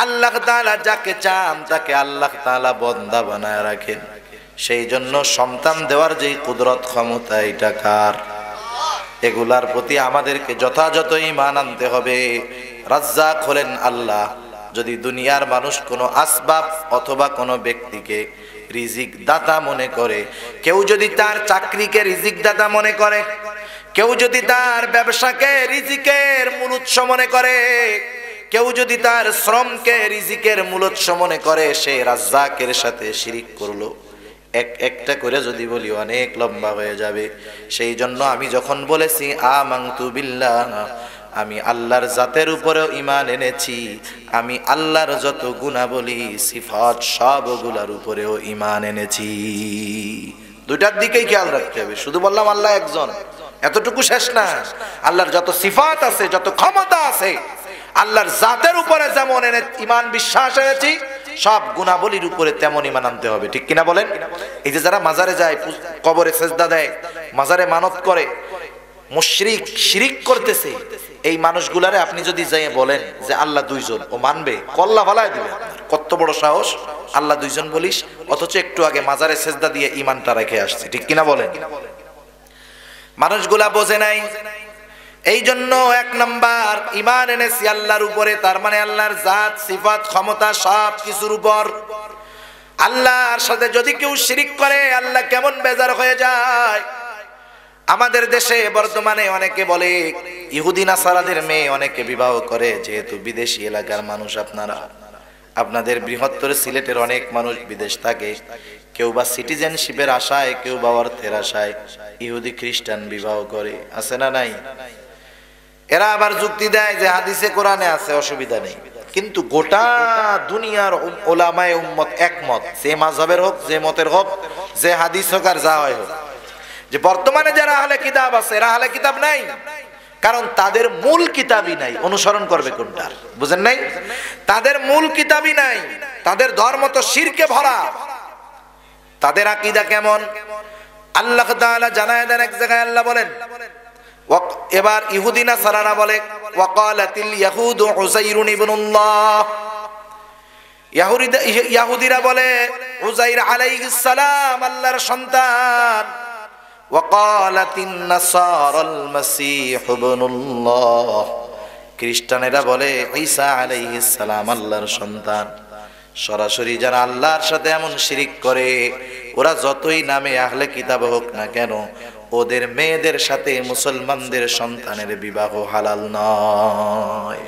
আল্লাহ তাআলা যাকে চান তাকে আল্লাহ তাআলা বান্দা বানায় রাখেন। সেই জন্য সন্তান দেওয়ার যে কুদরত ক্ষমতা এটা কার? এগুলার প্রতি আমাদেরকে যথাযথ ঈমান আনতে হবে। রাজ্জাক হলেন আল্লাহ। যদি দুনিয়ার মানুষ কোনো আসবাব অথবা কোনো ব্যক্তিকে রিজিক দাতা মনে করে, কেউ যদি তার চাকরিকে রিজিক দাতা মনে করে, কেউ যদি তার ব্যবসাকে রিজিকের মূল উৎস মনে করে, কেউ যদি তার শ্রমকে রিজিকের মূল উৎস মনে করে, সে রাজ্জাকের সাথে শিরিক করলো। একটা করে যদি বলি অনেক লম্বা হয়ে যাবে। সেই জন্য আমি যখন বলেছি আমানতু বিল্লাহ, আমি আল্লাহর জাতের উপরেও ঈমান এনেছি, আমি আল্লাহর যত গুণাবলী সিফাত সবগুলোর উপরেও ঈমান এনেছি। দুইটার দিকেই খেয়াল রাখতে হবে। শুধু বললাম আল্লাহ একজন, এতটুকু শেষ না। আল্লাহর যত সিফাত আছে, যত ক্ষমতা আছে, আল্লাহর জাতের উপরে যেমন ঈমান বিশ্বাস এনেছি, সব গুণাবলীর উপরে তেমন ঈমান আনতে হবে। ঠিক কিনা বলেন? এই যে যারা মাজারে যায়, কবরে সেজদা দেয়, মাজারে মানত করে, মুশরিক শিরিক করতেছে, এই মানুষগুলারে আপনি যদি যাই বলেন যে আল্লাহ দুইজন, ও মানবে? কল্লা ফালায় দিবে। কত বড় সাহস! আল্লাহ দুইজন বলিস, অথচ একটু আগে মাজারে সেজদা দিয়ে ঈমানটা রেখে আসছে। ঠিক কিনা বলেন? মানুষগুলা বোঝে নাই। এই জন্য এক নাম্বার ঈমান এনেছি আল্লাহর উপরে, তার মানে আল্লাহর জাত সিফাত ক্ষমতা সব কিছুর উপর। আল্লাহর সাথে যদি কেউ শিরিক করে, আল্লাহ কেমন বেজার হয়ে যায়। আমাদের দেশে বর্তমানে অনেকে বলে ইহুদি নাসারাদের মেয়ে অনেকে বিবাহ করে, যেহেতু বিদেশি এলাকার মানুষ আপনারা, আপনাদের বৃহত্তর সিলেটের অনেক মানুষ বিদেশ থাকে, কেউ বা সিটিজেনশিপের আশায়, কেউ বা অর্থের আশায় ইহুদি খ্রিস্টান বিবাহ করে। আছে না নাই? এরা আবার যুক্তি দেয় যে হাদিসে কোরআনে আছে, অসুবিধা নেই। কিন্তু গোটা দুনিয়ার ওলামায়ে উম্মত একমত, যে মাযহাবের হোক, যে মতের হোক, যে হাদিস হোক আর যা হয় হোক, যে বর্তমানে যারা আহলে কিতাব আছে এরা আহলে কিতাব নাই। কারণ তাদের মূল কিতাবই নাই, অনুসরণ করবে কোনটার? বুঝেন নাই? তাদের মূল কিতাবই নাই, তাদের ধর্ম তো শিরকে ভরা। তাদের আকীদা কেমন? আল্লাহ তাআলা জানায় দেন এক জায়গায়, আল্লাহ বলেন, এবার ইহুদি নাসারারা বলে ওয়াকালাতিল ইয়াহুদু উযাইরুন ইবনুল্লাহ, ইহুদিরা বলে উযাইর আলাইহিস সালাম আল্লাহর সন্তান। ওয়াকালাতিন নাসারাল মাসীহ ইবনুল্লাহ, খ্রিস্টানেরা বলে ঈসা আলাইহিস সালাম আল্লাহর সন্তান। সরাসরি যারা আল্লাহর সাথে এমন শিরিক করে, ওরা যতই নামে আহলে কিতাব হোক না কেন, ওদের মেয়েদের সাথে মুসলমানদের সন্তানের বিবাহ হালাল নয়।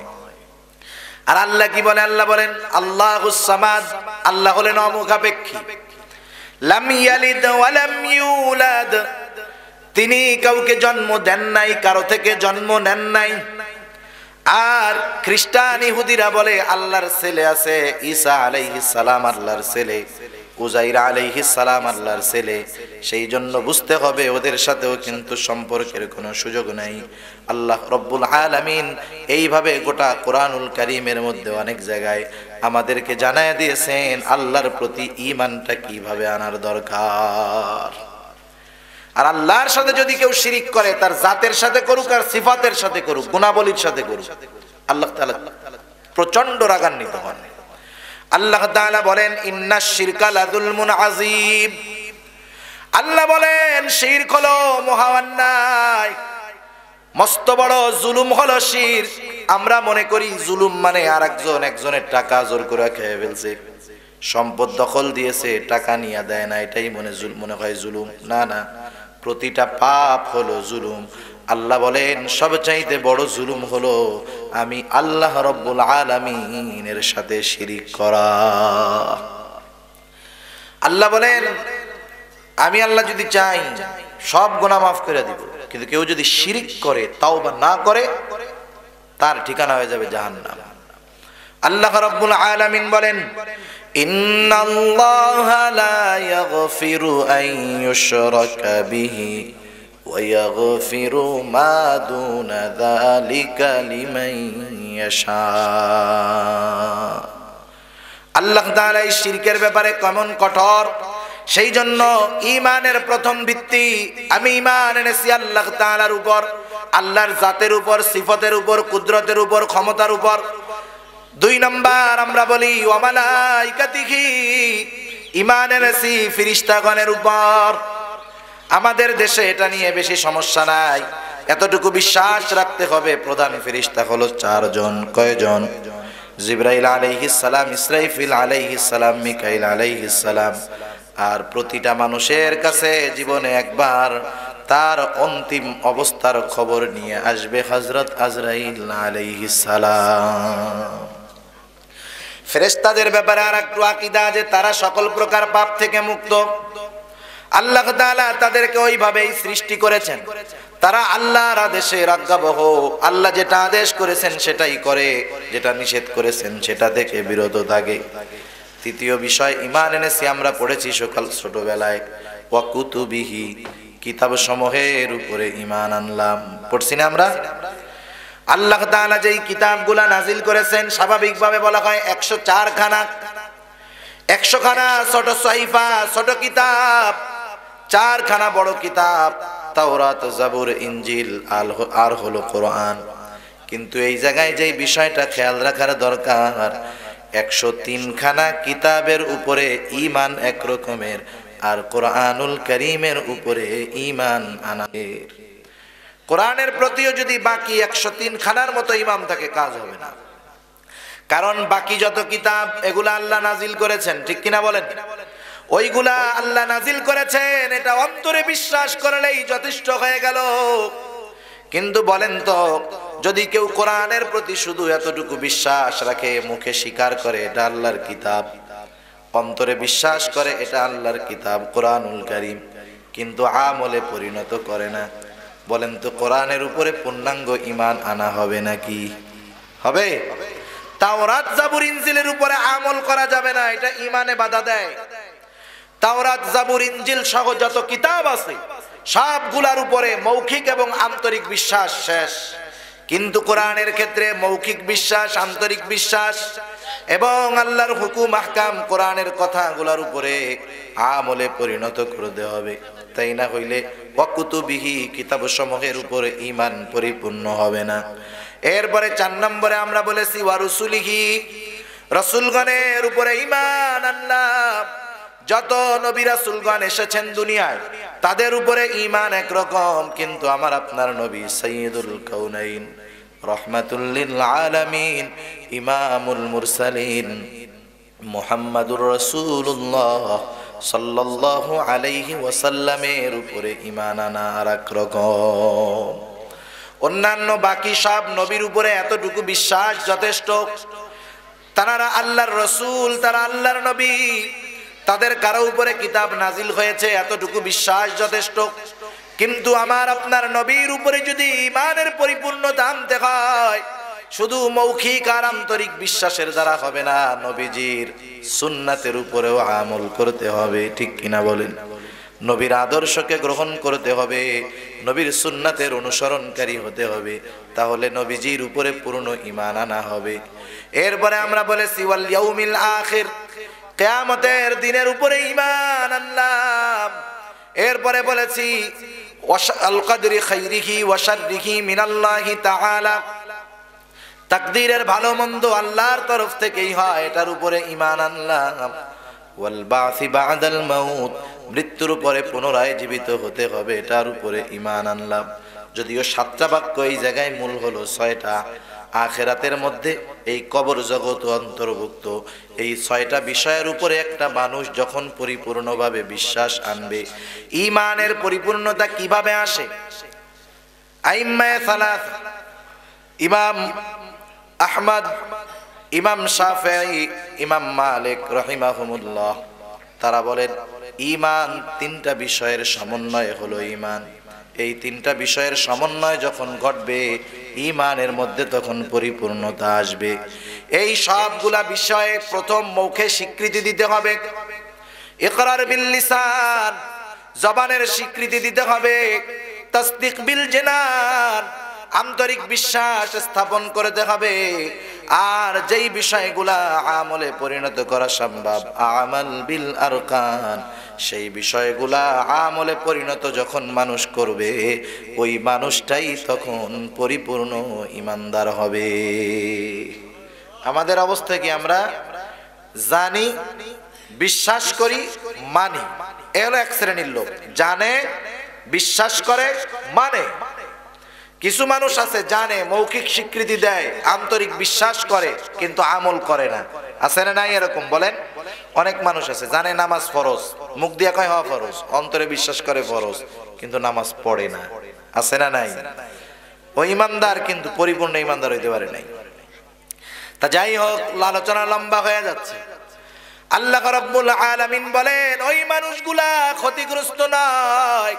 আর আল্লাহ কি বলে? আল্লাহ বলেন আল্লাহুস সামাদ, আল্লাহ হলেন অমুখাপেক্ষী। লাম ইয়ালিদ ওয়া লাম ইউলাদ, তিনি কাউকে জন্ম দেন নাই, কারো থেকে জন্ম নেন নাই। আর খ্রিস্টান ইহুদিরা বলে আল্লাহর ছেলে আছে, ঈসা আলাইহিস সালাম আল্লাহর ছেলে, উযাইর আলাইহিস সালাম আল্লাহর ছেলে। সেই জন্য বুঝতে হবে ওদের সাথেও কিন্তু সম্পর্কের কোনো সুযোগ নাই। আল্লাহ রব্বুল আলামিন এইভাবে গোটা কোরআনুল কারীমের মধ্যে অনেক জায়গায় আমাদেরকে জানায় দিয়েছেন আল্লাহর প্রতি ঈমানটা কিভাবে আনার দরকার। আর আল্লাহর সাথে যদি কেউ শিরিক করে, তার জাতের সাথে করুক আর সিফাতের সাথে করুক, গুণাবলীর সাথে করুক, আল্লাহ তাআলা প্রচন্ড রাগান্বিত হন। আল্লাহ তাআলা বলেন ইন্নাশ শিরকা লাযুলমুন আযীম, আল্লাহ বলেন শিরক হলো মহা অন্যায়, মস্ত বড় জুলুম হলো শিরক। আমরা মনে করি জুলুম মানে আরেকজন একজনের টাকা জোর করে খেয়ে ফেলছে, সম্পদ দখল দিয়েছে, টাকা নিয়ে দেয় না, এটাই মনে হয় জুলুম। না না, প্রতিটা পাপ হলো জুলুম। আল্লাহ বলেন সবচাইতে বড় জুলুম হলো আমি আল্লাহ রব্বুল আলামিনের সাথে শিরিক করা। আল্লাহ বলেন আমি আল্লাহ যদি চাই সব গুনাহ মাফ করে দিব, কিন্তু কেউ যদি শিরিক করে, তাওবা না করে, তার ঠিকানা হয়ে যাবে জাহান্নাম। আল্লাহ রব্বুল আলামিন বলেন ইন্নাল্লাহা লা ইয়াগফিরু আন ইউশরাকা বিহি ويغفر ما دون ذلك لمن يشاء। আল্লাহ তাআলা এই শিরকের ব্যাপারে কেমন কঠোর, সেই জন্য ঈমানের প্রথম ভিত্তি, আমি ঈমান এনেছি আল্লাহ তাআলার উপর, আল্লাহর জাতের উপর, সিফতের উপর, কুদরতের উপর, ক্ষমতার উপর। 2 নাম্বার আমরা বলি ওয়া মালাইকাতিহি, ঈমান এনেছি ফেরেশতাগণের উপর। আমাদের দেশে এটা নিয়ে বেশি সমস্যা নাই, এতটুকু বিশ্বাস রাখতে হবে প্রধান ফেরেশতা হলো 4 জন। কয়জন? জিবরাইল আলাইহিস সালাম, ইসরাফিল আলাইহিস সালাম, মিকাইল আলাইহিস সালাম। আর প্রতিটা মানুষের কাছে জীবনে একবার তার অন্তিম অবস্থার খবর নিয়ে আসবে হযরত আজরাইল আলাইহিস সালাম। ফেরেশতাদের ব্যাপারে আর একটু আকীদা যে তারা সকল প্রকার পাপ থেকে মুক্ত। আল্লাহ তাআলা তাদেরকে ওইভাবেই সৃষ্টি করেছেন, তারা আল্লাহর আদেশে আজ্ঞাবহ, আল্লাহ যেটা আদেশ করেছেন সেটাই করে, যেটা নিষেধ করেছেন সেটা থেকে বিরত থাকে। তৃতীয় বিষয় ঈমান এনেছি, আমরা পড়েছি সকাল ছোটবেলায়, ওয়া কুতুবিহি, কিতাব সমূহের উপরে ঈমান আনলাম। পড়ছি না আমরা? আল্লাহ তাআলা যেই কিতাবগুলা নাজিল করেছেন, স্বাভাবিকভাবে বলা হয় 104 খানা, 100 খানা ছোট সাহিফা, ছোট কিতাব, 4 খানা বড় কিতাব, তাওরাত, জাবুর, ইনজিল আর হলো কোরআন। কিন্তু এই জায়গায় যেই বিষয়টা খেয়াল রাখার দরকার, 103 খানা কিতাবের উপরে ঈমান এক রকমের, আর কোরআনুল কারীমের উপরে ঈমান আনার। কোরআনের প্রতিও যদি বাকি 103 খানার মতো ঈমান থাকে, কাজ হবে না। কারণ বাকি যত কিতাব এগুলা আল্লাহ নাজিল করেছেন, ঠিক কিনা বলেন? ওইগুলা আল্লাহ নাজিল করেছেন, এটা অন্তরে বিশ্বাস করলেই যথেষ্ট হয়ে গেল। কিন্তু বলেন তো, যদি কেউ কোরআনের প্রতি শুধু এতটুকু বিশ্বাস রাখে, মুখে স্বীকার করে এটা আল্লাহর কিতাব, অন্তরে বিশ্বাস করে এটা আল্লাহর কিতাব কোরআনুল কারীম, কিন্তু আমলে পরিণত করে না, বলেন তো কোরআনের উপরে পূর্ণাঙ্গ ঈমান আনা হবে নাকি? হবে? তাওরাত, জাবুর, ইনজিলের উপরে আমল করা যাবে না, এটা ঈমানে বাধা দেয়। তাওরাত, জাবুর, ইনজিল সহ যত কিতাব আছে সবগুলার উপরে মৌখিক এবং আন্তরিক বিশ্বাস শেষ। কিন্তু কোরআনের ক্ষেত্রে মৌখিক বিশ্বাস, আন্তরিক বিশ্বাস এবং আল্লাহর হুকুম আহকাম, কোরআনের কথাগুলোর উপরে আমলে পরিণত করতে হবে। তাই না হইলে ওয়া কুতুবিহি, কিতাব সমূহের উপরে ঈমান পরিপূর্ণ হবে না। এরপরে 4 নম্বরে আমরা বলেছি ওয়া রুসুলিহি, রাসূলগণের উপরে ঈমান আনলাম। যত নবী রাসূলগণ এসেছেন দুনিয়ায় তাদের উপরে ঈমান একরকম, কিন্তু আমার আপনার নবী সাইয়্যিদুল কাউনাইন, রাহমাতুল লিল আলামিন, ইমামুল মুরসালিন, মুহাম্মাদুর রাসূলুল্লাহ সাল্লাল্লাহু আলাইহি ওয়াসাল্লামের উপরে ঈমান আনা আরেক রকম। অন্যান্য বাকি সব নবীর উপরে এতটুকু বিশ্বাস যথেষ্ট, তারা আল্লাহর রাসূল, তারা আল্লাহর নবী, তাদের কারো উপরে কিতাব নাজিল হয়েছে, এতটুকু বিশ্বাস যথেষ্ট। কিন্তু আমার আপনার নবীর উপরে যদি ঈমানের পরিপূর্ণতা আনতে হয়, শুধু মৌখিক আর আন্তরিক বিশ্বাসের দ্বারা হবে না, নবীজির সুন্নাতের উপরেও আমল করতে হবে, ঠিক কিনা বলেন? নবীর আদর্শকে গ্রহণ করতে হবে, নবীর সুন্নাতের অনুসরণকারী হতে হবে, তাহলে নবীজির উপরে পূর্ণ ঈমান আনা হবে। এরপরে আমরা বলেছি ওয়াল ইয়াউমিল আখির, কিয়ামতের দিনের উপরে ঈমান আনলাম। এরপরে বলেছি ওয়াশাল কদরি খাইরিহি ওয়া শাররিহি মিনাল্লাহি তাআলা, তাকদীরের ভালো মন্দ আল্লাহর তরফ থেকেই হয়, এটার উপরে ঈমান আনলাম। ওয়াল বাসি বাদাল মাউত, মৃত্যুর পরে পুনরায় জীবিত হতে হবে, এটার উপরে ঈমান আনলাম। যদিও 7টা বাক্য, এই জায়গায় মূল হলো 6টা। আখিরাতের মধ্যে এই কবর জগৎ অন্তর্ভুক্ত। এই 6টা বিষয়ের উপরে একটা মানুষ যখন পরিপূর্ণভাবে বিশ্বাস আনবে, ঈমানের পরিপূর্ণতা কিভাবে আসে? আইম্মায়ে সালাত, ইমাম আহমদ, ইমাম শাফিঈ, ইমাম মালিক রাহিমাহুমুল্লাহ, তারা বলেন ঈমান 3টা বিষয়ের সমন্বয় হলো ঈমান। এই 3টা বিষয়ের সমন্বয় যখন ঘটবে, ঈমানের মধ্যে তখন পরিপূর্ণতা আসবে। এই সবগুলা বিষয়ে প্রথম মুখে স্বীকৃতি দিতে হবে, ইকরার বিল লিসান, জবানের স্বীকৃতি দিতে হবে। তাসদিক বিল জানান, আন্তরিক বিশ্বাস স্থাপন করতে হবে। আর যেই বিষয়গুলা আমলে পরিণত করা সম্ভব, আমাল বিল আরকান, সেই বিষয়গুলা আমলে পরিণত যখন মানুষ করবে, ওই মানুষটাই তখন পরিপূর্ণ ঈমানদার হবে। আমাদের অবস্থা কি? আমরা জানি, বিশ্বাস করি, মানি। এ হলো এক শ্রেণীর লোক, জানে, বিশ্বাস করে, মানে। কিছু মানুষ আছে জানে, মৌখিক স্বীকৃতি দেয়, আন্তরিক বিশ্বাস করে, কিন্তু আমল করে না। আছে না নাই এরকম? বলেন। অনেক মানুষ আছে জানে নামাজ ফরজ, মুখ দিয়ে কয় হওয়া ফরজ, অন্তরে বিশ্বাস করে ফরজ, কিন্তু নামাজ পড়ে না। আছে না নাই? ও ইমানদার, কিন্তু পরিপূর্ণ ইমানদার হইতে পারে নাই। তা যাই হোক, আলোচনা লম্বা হয়ে যাচ্ছে। আল্লাহ রাব্বুল আলামিন বলেন, ওই মানুষগুলা ক্ষতিগ্রস্ত নয়।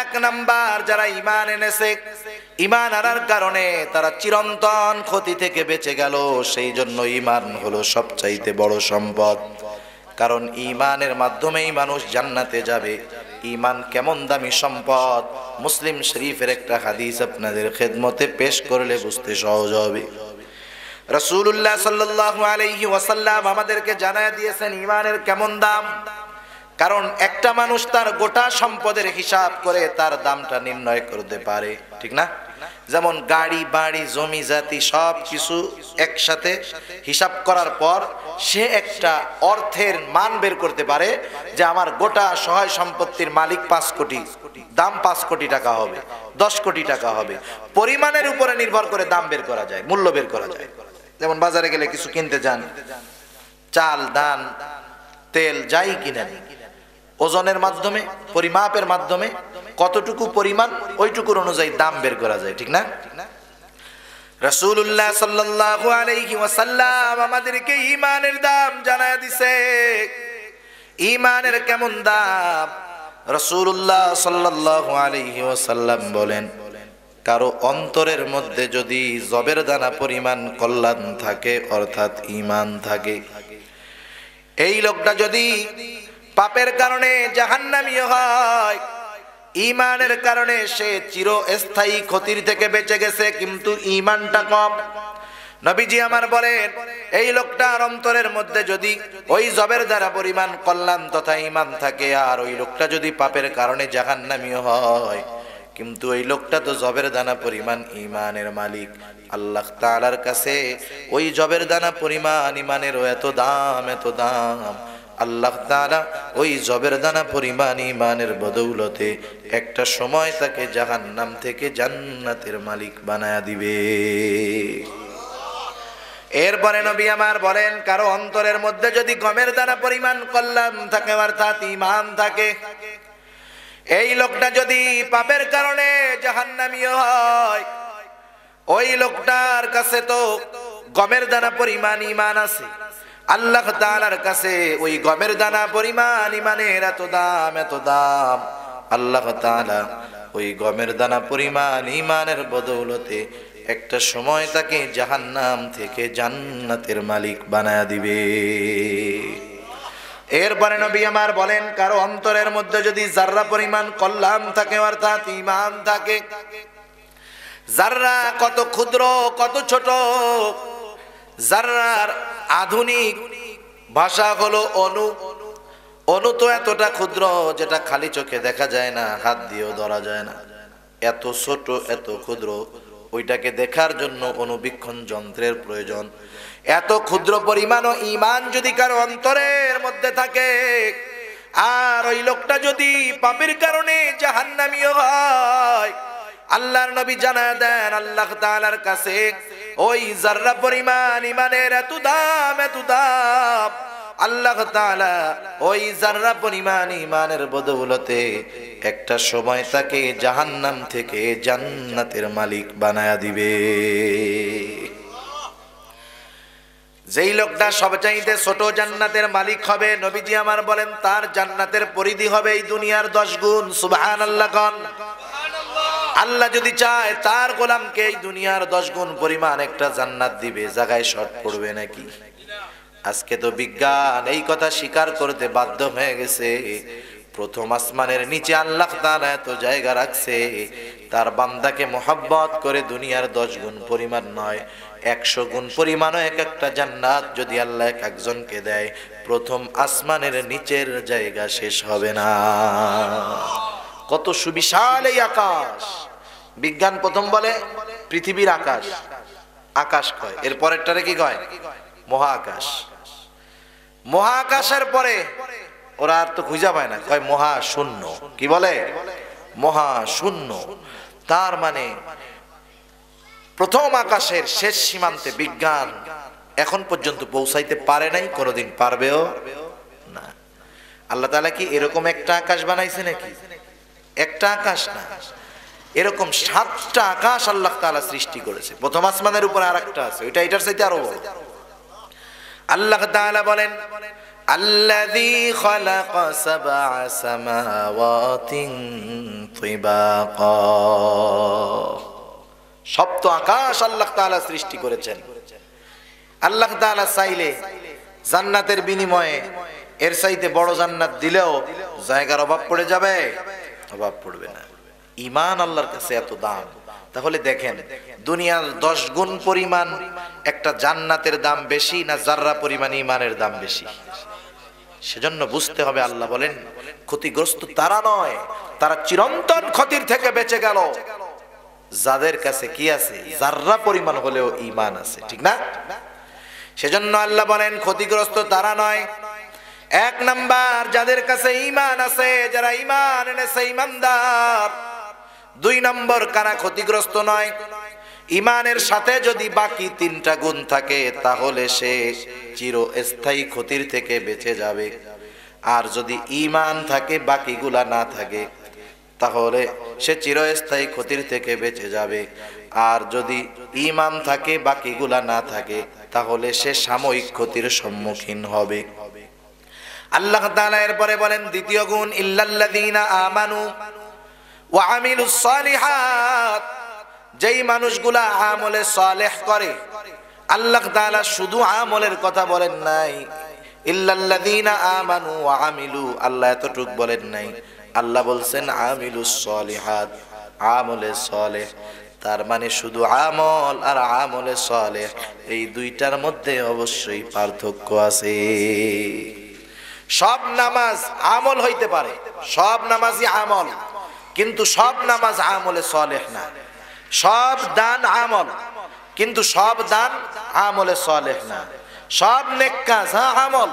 এক নাম্বার, যারা ঈমান এনেছে, ঈমান আনার কারণে তারা চিরন্তন ক্ষতি থেকে বেঁচে গেল। সেই জন্য ঈমান হলো সবচাইতে বড় সম্পদ, কারণ ঈমানের মাধ্যমেই মানুষ জান্নাতে যাবে। ঈমান কেমন দামি সম্পদ, মুসলিম শরীফের একটা হাদিস আপনাদের খেদমতে পেশ করলে বুঝতে সহজ হবে। রাসূলুল্লাহ সাল্লাল্লাহু আলাইহি ওয়াসাল্লাম আমাদেরকে জানায় দিয়েছেন ঈমানের কেমন দাম। কারণ একটা মানুষ তার গোটা সম্পদের হিসাব করে তার দামটা নির্ণয় করতে পারে, ঠিক না? যেমন গাড়ি বাড়ি জমি জাতি সব কিছু একসাথে হিসাব করার পর সে একটা অর্থের মান বের করতে পারে, যে আমার গোটা সহায় সম্পত্তির মালিক 5 কোটি, দাম 5 কোটি টাকা হবে, 10 কোটি টাকা হবে। পরিমাণের উপরে নির্ভর করে দাম বের করা যায়, মূল্য বের করা যায়। যেমন বাজারে গেলে কিছু কিনতে যান, চাল ধান তেল যাই কিনেন, ওজনের মাধ্যমে, পরিমাপের মাধ্যমে কতটুকু পরিমাণ, ওইটুকুর অনুযায়ী দাম বের করা যায়, ঠিক না? রাসূলুল্লাহ সাল্লাল্লাহু আলাইহি ওয়াসাল্লাম আমাদেরকে ঈমানের দাম জানায় দিছে। ঈমানের কেমন দাম? রাসূলুল্লাহ সাল্লাল্লাহু আলাইহি ওয়াসাল্লাম বলেন, কারো অন্তরের মধ্যে যদি জবের দানা পরিমাণ কল্যাণ থাকে, অর্থাৎ ঈমান থাকে, এই লোকটা যদি পাপের কারণে জাহান্নামী হয়, ঈমানের কারণে সে চিরস্থায়ী ক্ষতির থেকে বেঁচে গেছে, কিন্তু ঈমানটা কম। নবীজি আমার বলেন, এই লোকটার অন্তরের মধ্যে যদি ওই জবের দ্বারা পরিমাণ কল্যাণ তথা ঈমান থাকে, আর ওই লোকটা যদি পাপের কারণে জাহান্নামী হয়, কিন্তু ওই লোকটা তো জবের দানা পরিমাণ ঈমানের মালিক। আল্লাহ তাআলার কাছে ওই জবের দানা পরিমাণ ঈমানেরও এত দাম, এত দাম। আল্লাহ তাআলা ওই জবের দানা পরিমাণ ঈমানের বদৌলতে একটা সময় তাকে জাহান্নাম থেকে জান্নাতের মালিক বানায়া দিবে। এরপরে নবী আমার বলেন, কারো অন্তরের মধ্যে যদি গমের দানা পরিমাণ কল্যাণ থাকে, অর্থাৎ ঈমান থাকে, এই লোকটা যদি পাপের কারণে জাহান্নামী হয়, ওই লোকটার কাছে তো গমের দানা পরিমাণ ঈমান আছে। আল্লাহ তাআলার কাছে ওই গমের দানা পরিমাণ ঈমানের এত দাম, এত দাম। আল্লাহ তাআলা ওই গমের দানা পরিমাণ ঈমানের বদৌলতে একটা সময় তাকে জাহান্নাম থেকে জান্নাতের মালিক বানায়া দিবে। এরপরে নবী আমার বলেন, কারো অন্তরের মধ্যে যদি জাররা পরিমাণ কল্যাণ থাকে, অর্থাৎ ঈমান থাকে, জাররা কত ক্ষুদ্র, কত ছোট। জাররার আধুনিক ভাষা হলো অণু। অণু তো এতটা ক্ষুদ্র যেটা খালি চোখে দেখা যায় না, হাত দিয়েও ধরা যায় না, এত ছোট, এত ক্ষুদ্র। ওইটাকে দেখার জন্য অণুবীক্ষণ যন্ত্রের প্রয়োজন। এত ক্ষুদ্র পরিমাণ ঈমান যদি কারো অন্তরের মধ্যে থাকে, আর ওই লোকটা যদি পাপের কারণে জাহান্নামী হয়, আল্লাহর নবী জানায় দেন, আল্লাহ তাআলার কাছে ওই জাররা পরিমাণ ঈমানের এত দাম, এত দাম। আল্লাহ তাআলা ওই জাররা পরিমাণ ঈমানের বদৌলতে একটা সময় তাকে জাহান্নাম থেকে জান্নাতের মালিক বানায়া দিবে। যেই লোকটা সবচাইতে ছোট জান্নাতের মালিক হবে, নবীজি আমার বলেন, তার জান্নাতের পরিধি হবে এই দুনিয়ার 10 গুণ। সুবহানাল্লাহ কোন। আল্লাহ যদি চায় তার গোলামকে এই দুনিয়ার 10 গুণ পরিমাণ একটা জান্নাত দিবে, জায়গায় শর্ট পড়বে নাকি? আজকে তো বিজ্ঞান এই কথা স্বীকার করতে বাধ্য হয়ে গেছে, প্রথম আসমানের নিচে আল্লাহ তাআলা এত জায়গা রাখছে, তার বান্দাকে মোহাব্বত করে দুনিয়ার 10 গুণ পরিমাণ নয়, 100 গুণ পরিমাণও এক একটা জান্নাত যদি আল্লাহ এক একজনকে দেয়, প্রথম আসমানের নিচের জায়গা শেষ হবে না। কত সুবিশাল এই আকাশ! বিজ্ঞান প্রথম বলে পৃথিবীর আকাশ, আকাশ কয়, এর পরেরটারে কি কয়? মহাকাশ। মহাকাশের পরে ওরা আর তো খুঁজে পায় না, কয় মহাশূন্য। কি বলে? মহাশূন্য। তার মানে প্রথম আকাশের শেষ সীমান্তে বিজ্ঞান এখন পর্যন্ত পৌঁছাইতে পারে নাই, কোনোদিন পারবেও না। আল্লাহ তাআলা কি এরকম একটা আকাশ বানাইছে নাকি? একটা আকাশ না, এরকম 7টা আকাশ আল্লাহ তাআলা সৃষ্টি করেছে। প্রথম আসমানের উপর আরেকটা আছে, ওইটা এটার চাইতে আরো বড়। আল্লাহ তাআলা বলেন, আল্লাযী খালাকা সাবআ সামাওয়াতিন তিবাকা। সপ্ত আকাশ আল্লাহ তাআলা সৃষ্টি করেছেন। আল্লাহ তাআলা চাইলে জান্নাতের বিনিময়ে এর চাইতে বড় জান্নাত দিলেও জায়গার অভাব পড়ে যাবে? অভাব পড়বে না। ঈমান আল্লাহর কাছে এত দাম। তাহলে দেখেন, দুনিয়ার 10 গুণ পরিমাণ একটা জান্নাতের দাম বেশি না যাররা পরিমাণ ঈমানের দাম বেশি? সেজন্য বুঝতে হবে, আল্লাহ বলেন ক্ষতিগ্রস্ত তারা নয়, তারা চিরন্তন ক্ষতির থেকে বেঁচে গেল যাদের কাছে কি আছে? যাররা পরিমাণ হলেও ঈমান আছে, ঠিক না? সেজন্য আল্লাহ বলেন ক্ষতিগ্রস্ত তারা নয়। 1 নাম্বার, যাদের কাছে ঈমান আছে, যারা ঈমান এনেছে, ঈমানদার। 2 নম্বর, কারা ক্ষতিগ্রস্ত নয়? ঈমানের সাথে যদি বাকি 3টা গুণ থাকে তাহলে সে চিরস্থায়ী ক্ষতির থেকে বেঁচে যাবে। আর যদি ঈমান থাকে বাকিগুলা না থাকে তাহলে সে চিরস্থায়ী ক্ষতির থেকে বেঁচে যাবে। আর যদি ঈমান থাকে বাকিগুলা না থাকে তাহলে সে সাময়িক ক্ষতির সম্মুখীন হবে। আল্লাহ তাআলা এরপরে বলেন দ্বিতীয় গুণ, ইল্লাল্লাযীনা আমানু ওয়া আমিলুস সালিহাত। যেই মানুষগুলা আমলে সালেহ করে, আল্লাহ তাআলা শুধু আমলের কথা বলেন নাই, ইল্লাল্লাযীনা আমানু ওয়া আমিলু, আল্লাহ এতটুক বলেন নাই, আল্লাহ বলছেন আমিলুস সালিহাত, আমলে সালেহ। তার মানে শুধু আমল আর আমলে সালেহ এই দুইটার মধ্যে অবশ্যই পার্থক্য আছে। সব নামাজ আমল হইতে পারে, সব নামাজই আমল, কিন্তু সব নামাজ আমলে সালেহ না। সব দান আমল, কিন্তু সব দান আমলে সালেহ না। সব নেক কাজ আমল,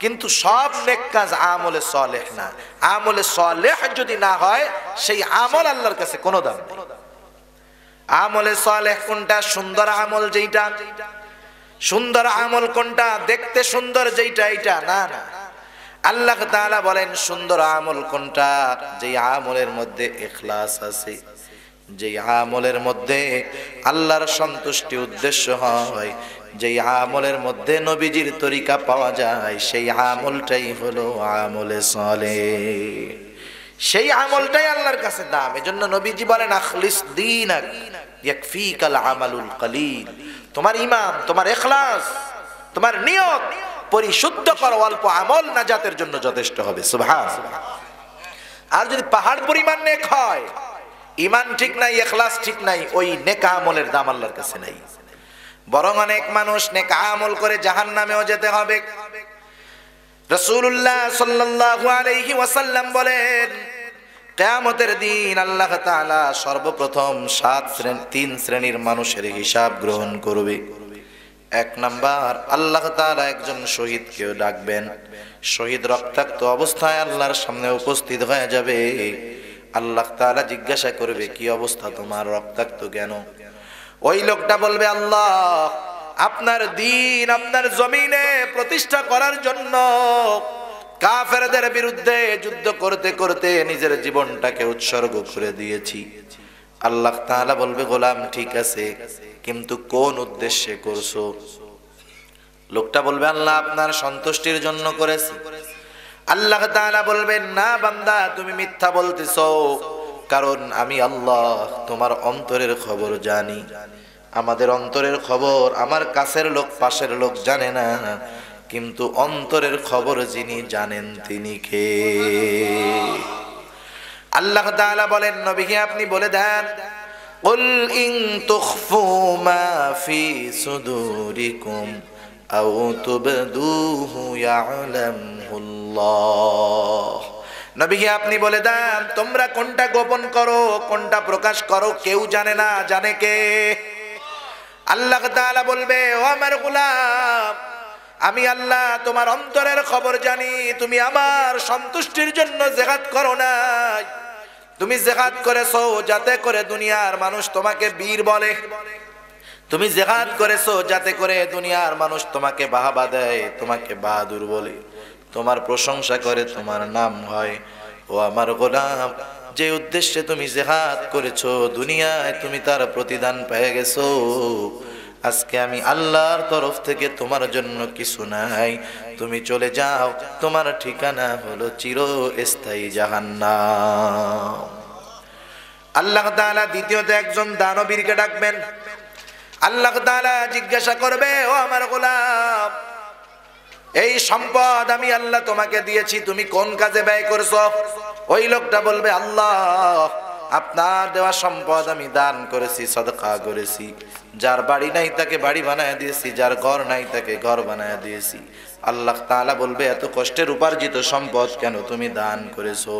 কিন্তু সব নেক কাজ আমলে সালেহ না। আমলে সালেহ যদি না হয় সেই আমল আল্লাহর কাছে কোনো দাম নেই। আমলে সালেহ কোনটা? সুন্দর আমল যেইটা। সুন্দর আমল কোনটা? দেখতে সুন্দর যেইটা, এইটা না, না। আল্লাহ তাআলা বলেন সুন্দর আমল কোনটা? যেই আমলের মধ্যে ইখলাস আছে, যেই আমলের মধ্যে আল্লাহর সন্তুষ্টি উদ্দেশ্য হয়, যেই আমলের মধ্যে নবীজির তরিকা পাওয়া যায়, সেই আমলটাই হলো আমলে সালেহ। সেই আমলটাই আল্লাহর কাছে দাম। এজন্য নবীজি বলেন আখলিস দীনাক ইয়াকফিকাল আমালুল কলিল। তোমার ঈমান, তোমার ইখলাস, তোমার নিয়ত পরিশুদ্ধ করো, অল্প আমল নাজাতের জন্য যথেষ্ট হবে। সুবহানাল্লাহ। আর যদি পাহাড় পরিমাণ নেক হয়, ঈমান ঠিক নাই, ইখলাস ঠিক নাই, ওই নেক আমলের দাম আল্লাহর কাছে নাই। বরং অনেক মানুষ নেক আমল করে জাহান্নামেও যেতে হবে। রাসূলুল্লাহ সাল্লাল্লাহু আলাইহি ওয়াসাল্লাম বলেন কিয়ামতের দিন আল্লাহ তাআলা সর্বপ্রথম 3 শ্রেণীর মানুষের হিসাব গ্রহণ করবে। 1 নাম্বার, আল্লাহ তাআলা একজন শহীদকে ডাকবেন। শহীদ রক্তাক্ত অবস্থায় আল্লাহর সামনে উপস্থিত হয়ে যাবে। আল্লাহ তাআলা জিজ্ঞাসা করবে, কি অবস্থা তোমার, রক্তাক্ত কেন? ওই লোকটা বলবে, আল্লাহ আপনার দ্বীন আপনার জমিনে প্রতিষ্ঠা করার জন্য কাফেরদের বিরুদ্ধে যুদ্ধ করতে করতে নিজের জীবনটাকে উৎসর্গ করে দিয়েছি। আল্লাহ তাআলা বলবে, গোলাম ঠিক আছে, কিন্তু কোন উদ্দেশ্যে করছো? লোকটা বলবে, আল্লাহ আপনার সন্তুষ্টির জন্য করেছি। আল্লাহ তাআলা বলবেন, না বান্দা, তুমি মিথ্যা বলতেছো, কারণ আমি আল্লাহ তোমার অন্তরের খবর জানি। আমাদের অন্তরের খবর আমার কাছের লোক পাশের লোক জানে না, কিন্তু অন্তরের খবর যিনি জানেন তিনি কে? আল্লাহ তাআলা বলেন, নবীকে আপনি বলে দেন, কুল ইন তুখফু মা ফি সুদুরিকুম আও তুবদুহু ইয়ালামুল্লাহ। নবীকে আপনি বলে দেন, তোমরা কোনটা গোপন করো কোনটা প্রকাশ করো কেউ জানে না, জানে কে? আল্লাহ তাআলা বলবে, ও আমার গোলাম, আমি আল্লাহ তোমার অন্তরের খবর জানি। তুমি আমার সন্তুষ্টির জন্য জিহাদ করো না, তুমি জিহাদ করেছো যাতে করে দুনিয়ার মানুষ তোমাকে বীর বলে, তুমি জিহাদ করেছো যাতে করে দুনিয়ার মানুষ তোমাকে বাহবা দেয়, তোমাকে বাহাদুর বলে, তোমার প্রশংসা করে, তোমার নাম হয়। ও আমার গোলাম, যে উদ্দেশ্যে তুমি জিহাদ করেছো দুনিয়ায় তুমি তার প্রতিদান পেয়ে গেছো। আজকে আমি আল্লাহর তরফ থেকে তোমার জন্য কিছু নাই, তুমি চলে যাও, তোমার ঠিকানা হলো চিরস্থায়ী জাহান্নাম। আল্লাহ তাআলা দ্বিতীয়ত একজন দানবীরকে ডাকবেন। আল্লাহ তাআলা জিজ্ঞাসা করবে, ও আমার গোলাম, এই সম্পদ আমি আল্লাহ তোমাকে দিয়েছি, তুমি কোন কাজে ব্যয় করছো? ওই লোকটা বলবে, আল্লাহ আপনার দেওয়া সম্পদ আমি দান করেছি, সদকা করেছি। যার বাড়ি নাই তাকে বাড়ি বানায় দিয়েছি, যার ঘর নাই তাকে ঘর বানায় দিয়েছি। আল্লাহ তাআলা বলবে, এত কষ্টের উপার্জিত সম্পদ কেন তুমি দান করেছো?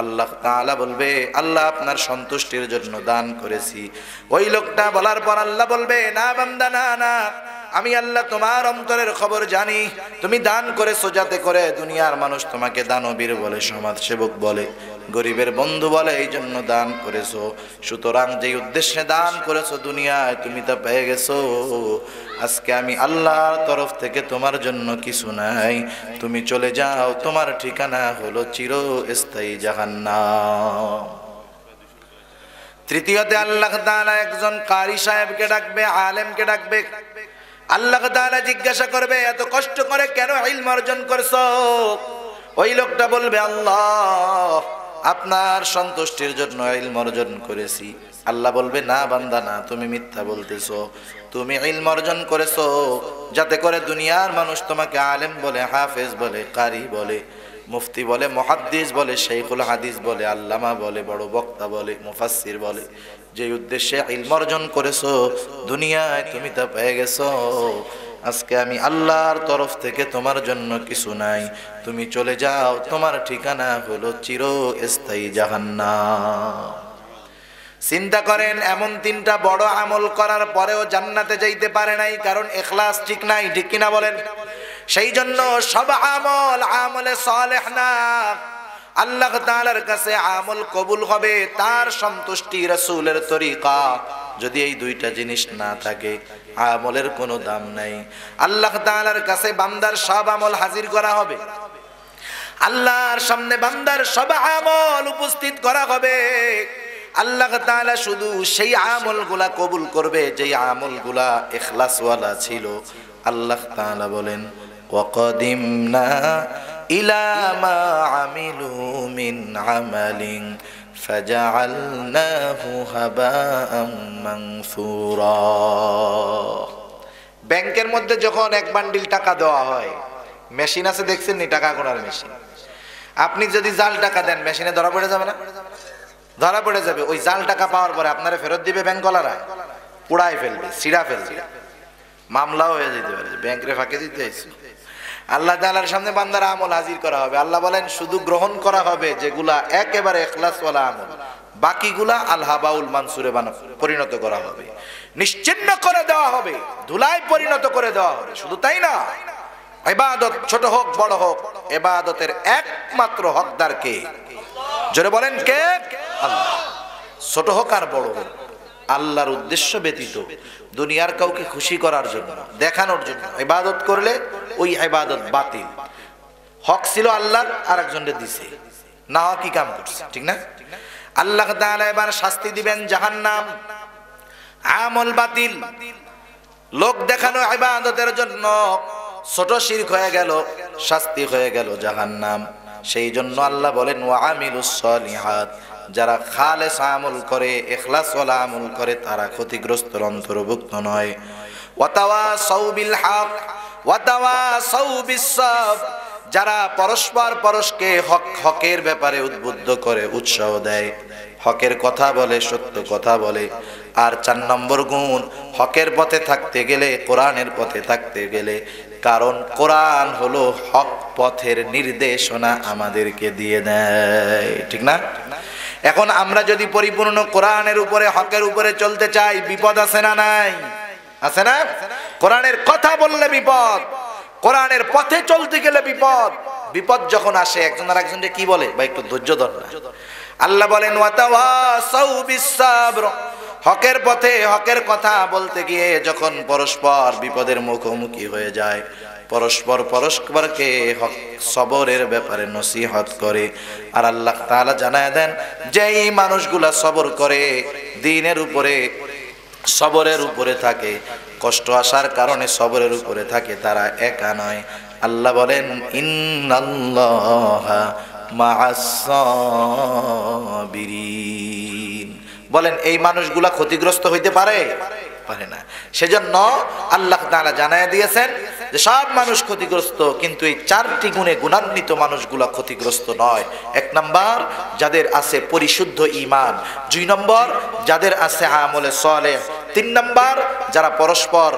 আল্লাহ তাআলা বলবে, আল্লাহ আপনার সন্তুষ্টির জন্য দান করেছি। ওই লোকটা বলার পর আল্লাহ বলবে, না বান্দা, না না, আমি আল্লাহ তোমার অন্তরের খবর জানি। তুমি দান করেছো যাতে করে দুনিয়ার মানুষ তোমাকে দানবীর বলে, সমাজ সেবক বলে, গরিবের বন্ধু বলে, এই জন্য দান করেছো। সুতরাং যে উদ্দেশ্যে দান করেছো দুনিয়ায় তুমি তা পেয়ে গেছো। আজকে আমি আল্লাহর তরফ থেকে তোমার জন্য কিছু নাই, তুমি চলে যাও, তোমার ঠিকানা হলো চিরস্থায়ী জাহান্নাম। তৃতীয়তে আল্লাহ তাআলা একজন কারি সাহেবকে ডাকবে, আলেমকে ডাকবে। আল্লাহ তাআলা জিজ্ঞাসা করবে, এত কষ্ট করে কেন ইলম অর্জন করছো? ওই লোকটা বলবে, আল্লাহ আপনার সন্তুষ্টির জন্য ইলম অর্জন করেছি। আল্লাহ বলবে, না বান্দা না, তুমি মিথ্যা বলতেছো। তুমি ইলম অর্জন করেছো যাতে করে দুনিয়ার মানুষ তোমাকে আলেম বলে, হাফেজ বলে, কারি বলে, মুফতি বলে, মুহাদ্দিস বলে, শাইখুল হাদিস বলে, আল্লামা বলে, বড় বক্তা বলে, মুফাসসির বলে। যে উদ্দেশ্যে ইলম অর্জন করেছো দুনিয়ায় তুমি তা পেয়ে গেছো। আজকে আমি আল্লাহর তরফ থেকে তোমার জন্য কিছু নাই, তুমি চলে যাও, তোমার ঠিকানা হলো চিরস্থায়ী জাহান্নাম। চিন্তা করেন, এমন তিনটা বড় আমল করার পরেও জান্নাতে যাইতে পারে নাই, কারণ ইখলাস ঠিক নাই, ঠিক কিনা বলেন? সেই জন্য সব আমল আমলে সালেহ না। আল্লাহ তাআলার কাছে আমল কবুল হবে তার সন্তুষ্টি, রাসূলের তরিকা যদি এই দুইটা জিনিস না থাকে আমলের কোনো দাম নাই। আল্লাহ তাআলার কাছে বান্দার সব আমল হাজির করা হবে, আল্লাহর সামনে বান্দার সব আমল উপস্থিত করা হবে। আল্লাহ তাআলা শুধু সেই আমলগুলা কবুল করবে যেই আমলগুলা ইখলাসওয়ালা ছিল। আল্লাহ তাআলা বলেন, ওয়াকাদিমনা ইলা মা আমিলু মিন আমালিন ফাজআলনাহু হাবাআম মানসুরা। ব্যাংকের মধ্যে যখন এক বান্ডিল টাকা দেওয়া হয়, মেশিন আছে দেখছেন নি, টাকা গোনার মেশিন। আপনি যদি জাল টাকা দেন মেশিনে ধরা পড়ে যাবে না? ধরা পড়ে যাবে। ওই জাল টাকা পাওয়ার পরে আপনারা ফেরত দিবে ব্যাংকওয়ালারা, পুড়াই ফেলবে, ছিঁড়া ফেলবে, মামলাও হয়ে যেতে পারে, ব্যাংকে ফাঁকে দিতে হয়েছে। আল্লাহ তাআলার সামনে বান্দার আমল হাজির করা হবে। আল্লাহ বলেন, শুধু গ্রহণ করা হবে যেগুলা একেবারে ইখলাসওয়ালা আমল, বাকিগুলা আল হাবাউল মানসুরে পরিণত করা হবে, নিশ্চিহ্ন করে দেওয়া হবে, ধুলায় পরিণত করে দেওয়া হবে। শুধু তাই না, ইবাদত ছোট হোক বড় হোক, ইবাদতের একমাত্র হকদার কে? জোরে বলেন কে? আল্লাহ। ছোট হোক আর বড় হোক, আল্লাহর উদ্দেশ্য ব্যতীত দুনিয়ার কাউকে খুশি করার জন্য, দেখানোর জন্য ইবাদত করলে ওই ইবাদত বাতিল। হক ছিল আল্লাহর, আরেকজনের দিছে, না কি কাম করছে, ঠিক না? আল্লাহ তাআলা এবার শাস্তি দিবেন জাহান্নাম। আমল বাতিল, লোক দেখানো ইবাদতের জন্য ছোট শিরক হয়ে গেল, শাস্তি হয়ে গেল জাহান্নাম। সেই জন্য আল্লাহ বলেন, ওয়া আমিলুস সালিহাত, যারা খালেস আমল করে, ইখলাসওয়ালা আমল করে, তারা ক্ষতিগ্রস্তের অন্তর্ভুক্ত নয়। ওয়া তাওয়াসাউ বিল হক, ওয়া তাওয়াসাউ বিস-সাবর, যারা পরস্পর পরস্পরকে হকের ব্যাপারে উদ্বুদ্ধ করে, উৎসাহ দেয়, হকের কথা বলে, সত্য কথা বলে। আর 4 নম্বর গুণ, হকের পথে থাকতে গেলে, কোরআনের পথে থাকতে গেলে, কারণ কোরআন হলো হক পথের নির্দেশনা আমাদেরকে দিয়ে দেয়, ঠিক না? এখন আমরা যদি পরিপূর্ণ কোরআনের উপরে, হকের উপরে চলতে চাই, বিপদ আছে না নাই? আছে না? কোরআনের কথা বললে বিপদ, কোরআনের পথে চলতে গেলে বিপদ। বিপদ যখন আসে একজন আর একজনকে কি বলে, ভাই একটু ধৈর্য ধর না। আল্লাহ বলেন ওয়া তাওয়াসাউ বিস-সাবর, হকের পথে হকের কথা বলতে গিয়ে যখন পরস্পর বিপদের মুখোমুখি হয়ে যায়, পরস্পর পরস্পরকে হক সবরের ব্যাপারে নসিহত করে। আর আল্লাহ তাআলা জানায় দেন যে এই মানুষগুলা সবর করে, দ্বীনের উপরে, সবরের উপরে থাকে, কষ্ট আসার কারণে সবরের উপরে থাকে, তারা একা নয়। আল্লাহ বলেন ইন্নাল্লাহা মা'আস সাবিরিন, বলেন এই মানুষগুলা ক্ষতিগ্রস্ত হইতে পারে? পারে না। সেজন্য আল্লাহ তাআলা জানায় দিয়েছেন যে সব মানুষ ক্ষতিগ্রস্ত, কিন্তু এই 4টি গুণে গুণান্বিত মানুষগুলা ক্ষতিগ্রস্ত নয়। 1 নম্বর, যাদের আছে পরিশুদ্ধ ঈমান। 2 নম্বর, যাদের আছে আমলে সালেহ। 3 নম্বর, যারা পরস্পর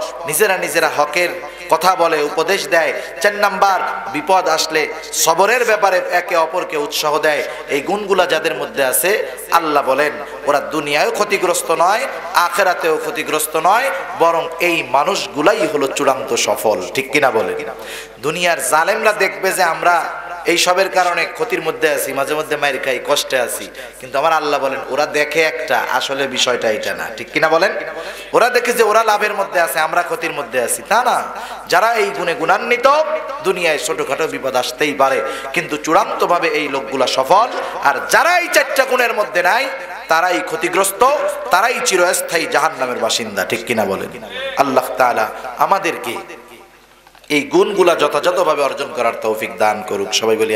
নিজেরা হকের কথা বলে, উপদেশ দেয়। 4 নম্বর, বিপদ আসলে সবরের ব্যাপারে একে অপরকে উৎসাহ দেয়। এই গুণগুলা যাদের মধ্যে আছে, আল্লাহ বলেন ওরা দুনিয়ায়ও ক্ষতিগ্রস্ত নয়, আখিরাতেও ক্ষতিগ্রস্ত নয়, বরং এই মানুষগুলাই হলো চূড়ান্ত সফল, ঠিক কিনা বলেন? দুনিয়ার জালেমরা দেখবে যে আমরা এই সবের কারণে ক্ষতির মধ্যে আছি, মাঝে মধ্যে মাইর খাই, কষ্টে আছি, কিন্তু আমার আল্লাহ বলেন ওরা দেখে একটা, আসলে বিষয়টা এটা না, ঠিক কিনা বলেন? ওরা দেখে যে ওরা লাভের মধ্যে আছে, আমরা ক্ষতির মধ্যে আছি, তা না। যারা এই গুণে গুণান্বিত, দুনিয়ায় ছোটখাটো বিপদ আসতেই পারে, কিন্তু চূড়ান্ত ভাবে এই লোকগুলা সফল। আর যারা এই 4টা গুণের মধ্যে নাই, তারাই ক্ষতিগ্রস্ত, তারাই চিরস্থায়ী জাহান্নামের বাসিন্দা, ঠিক কিনা বলেন? আল্লাহ তাআলা আমাদেরকে এই গুণগুলা যথাযথভাবে অর্জন করার তৌফিক দান করুক। সবাই বলি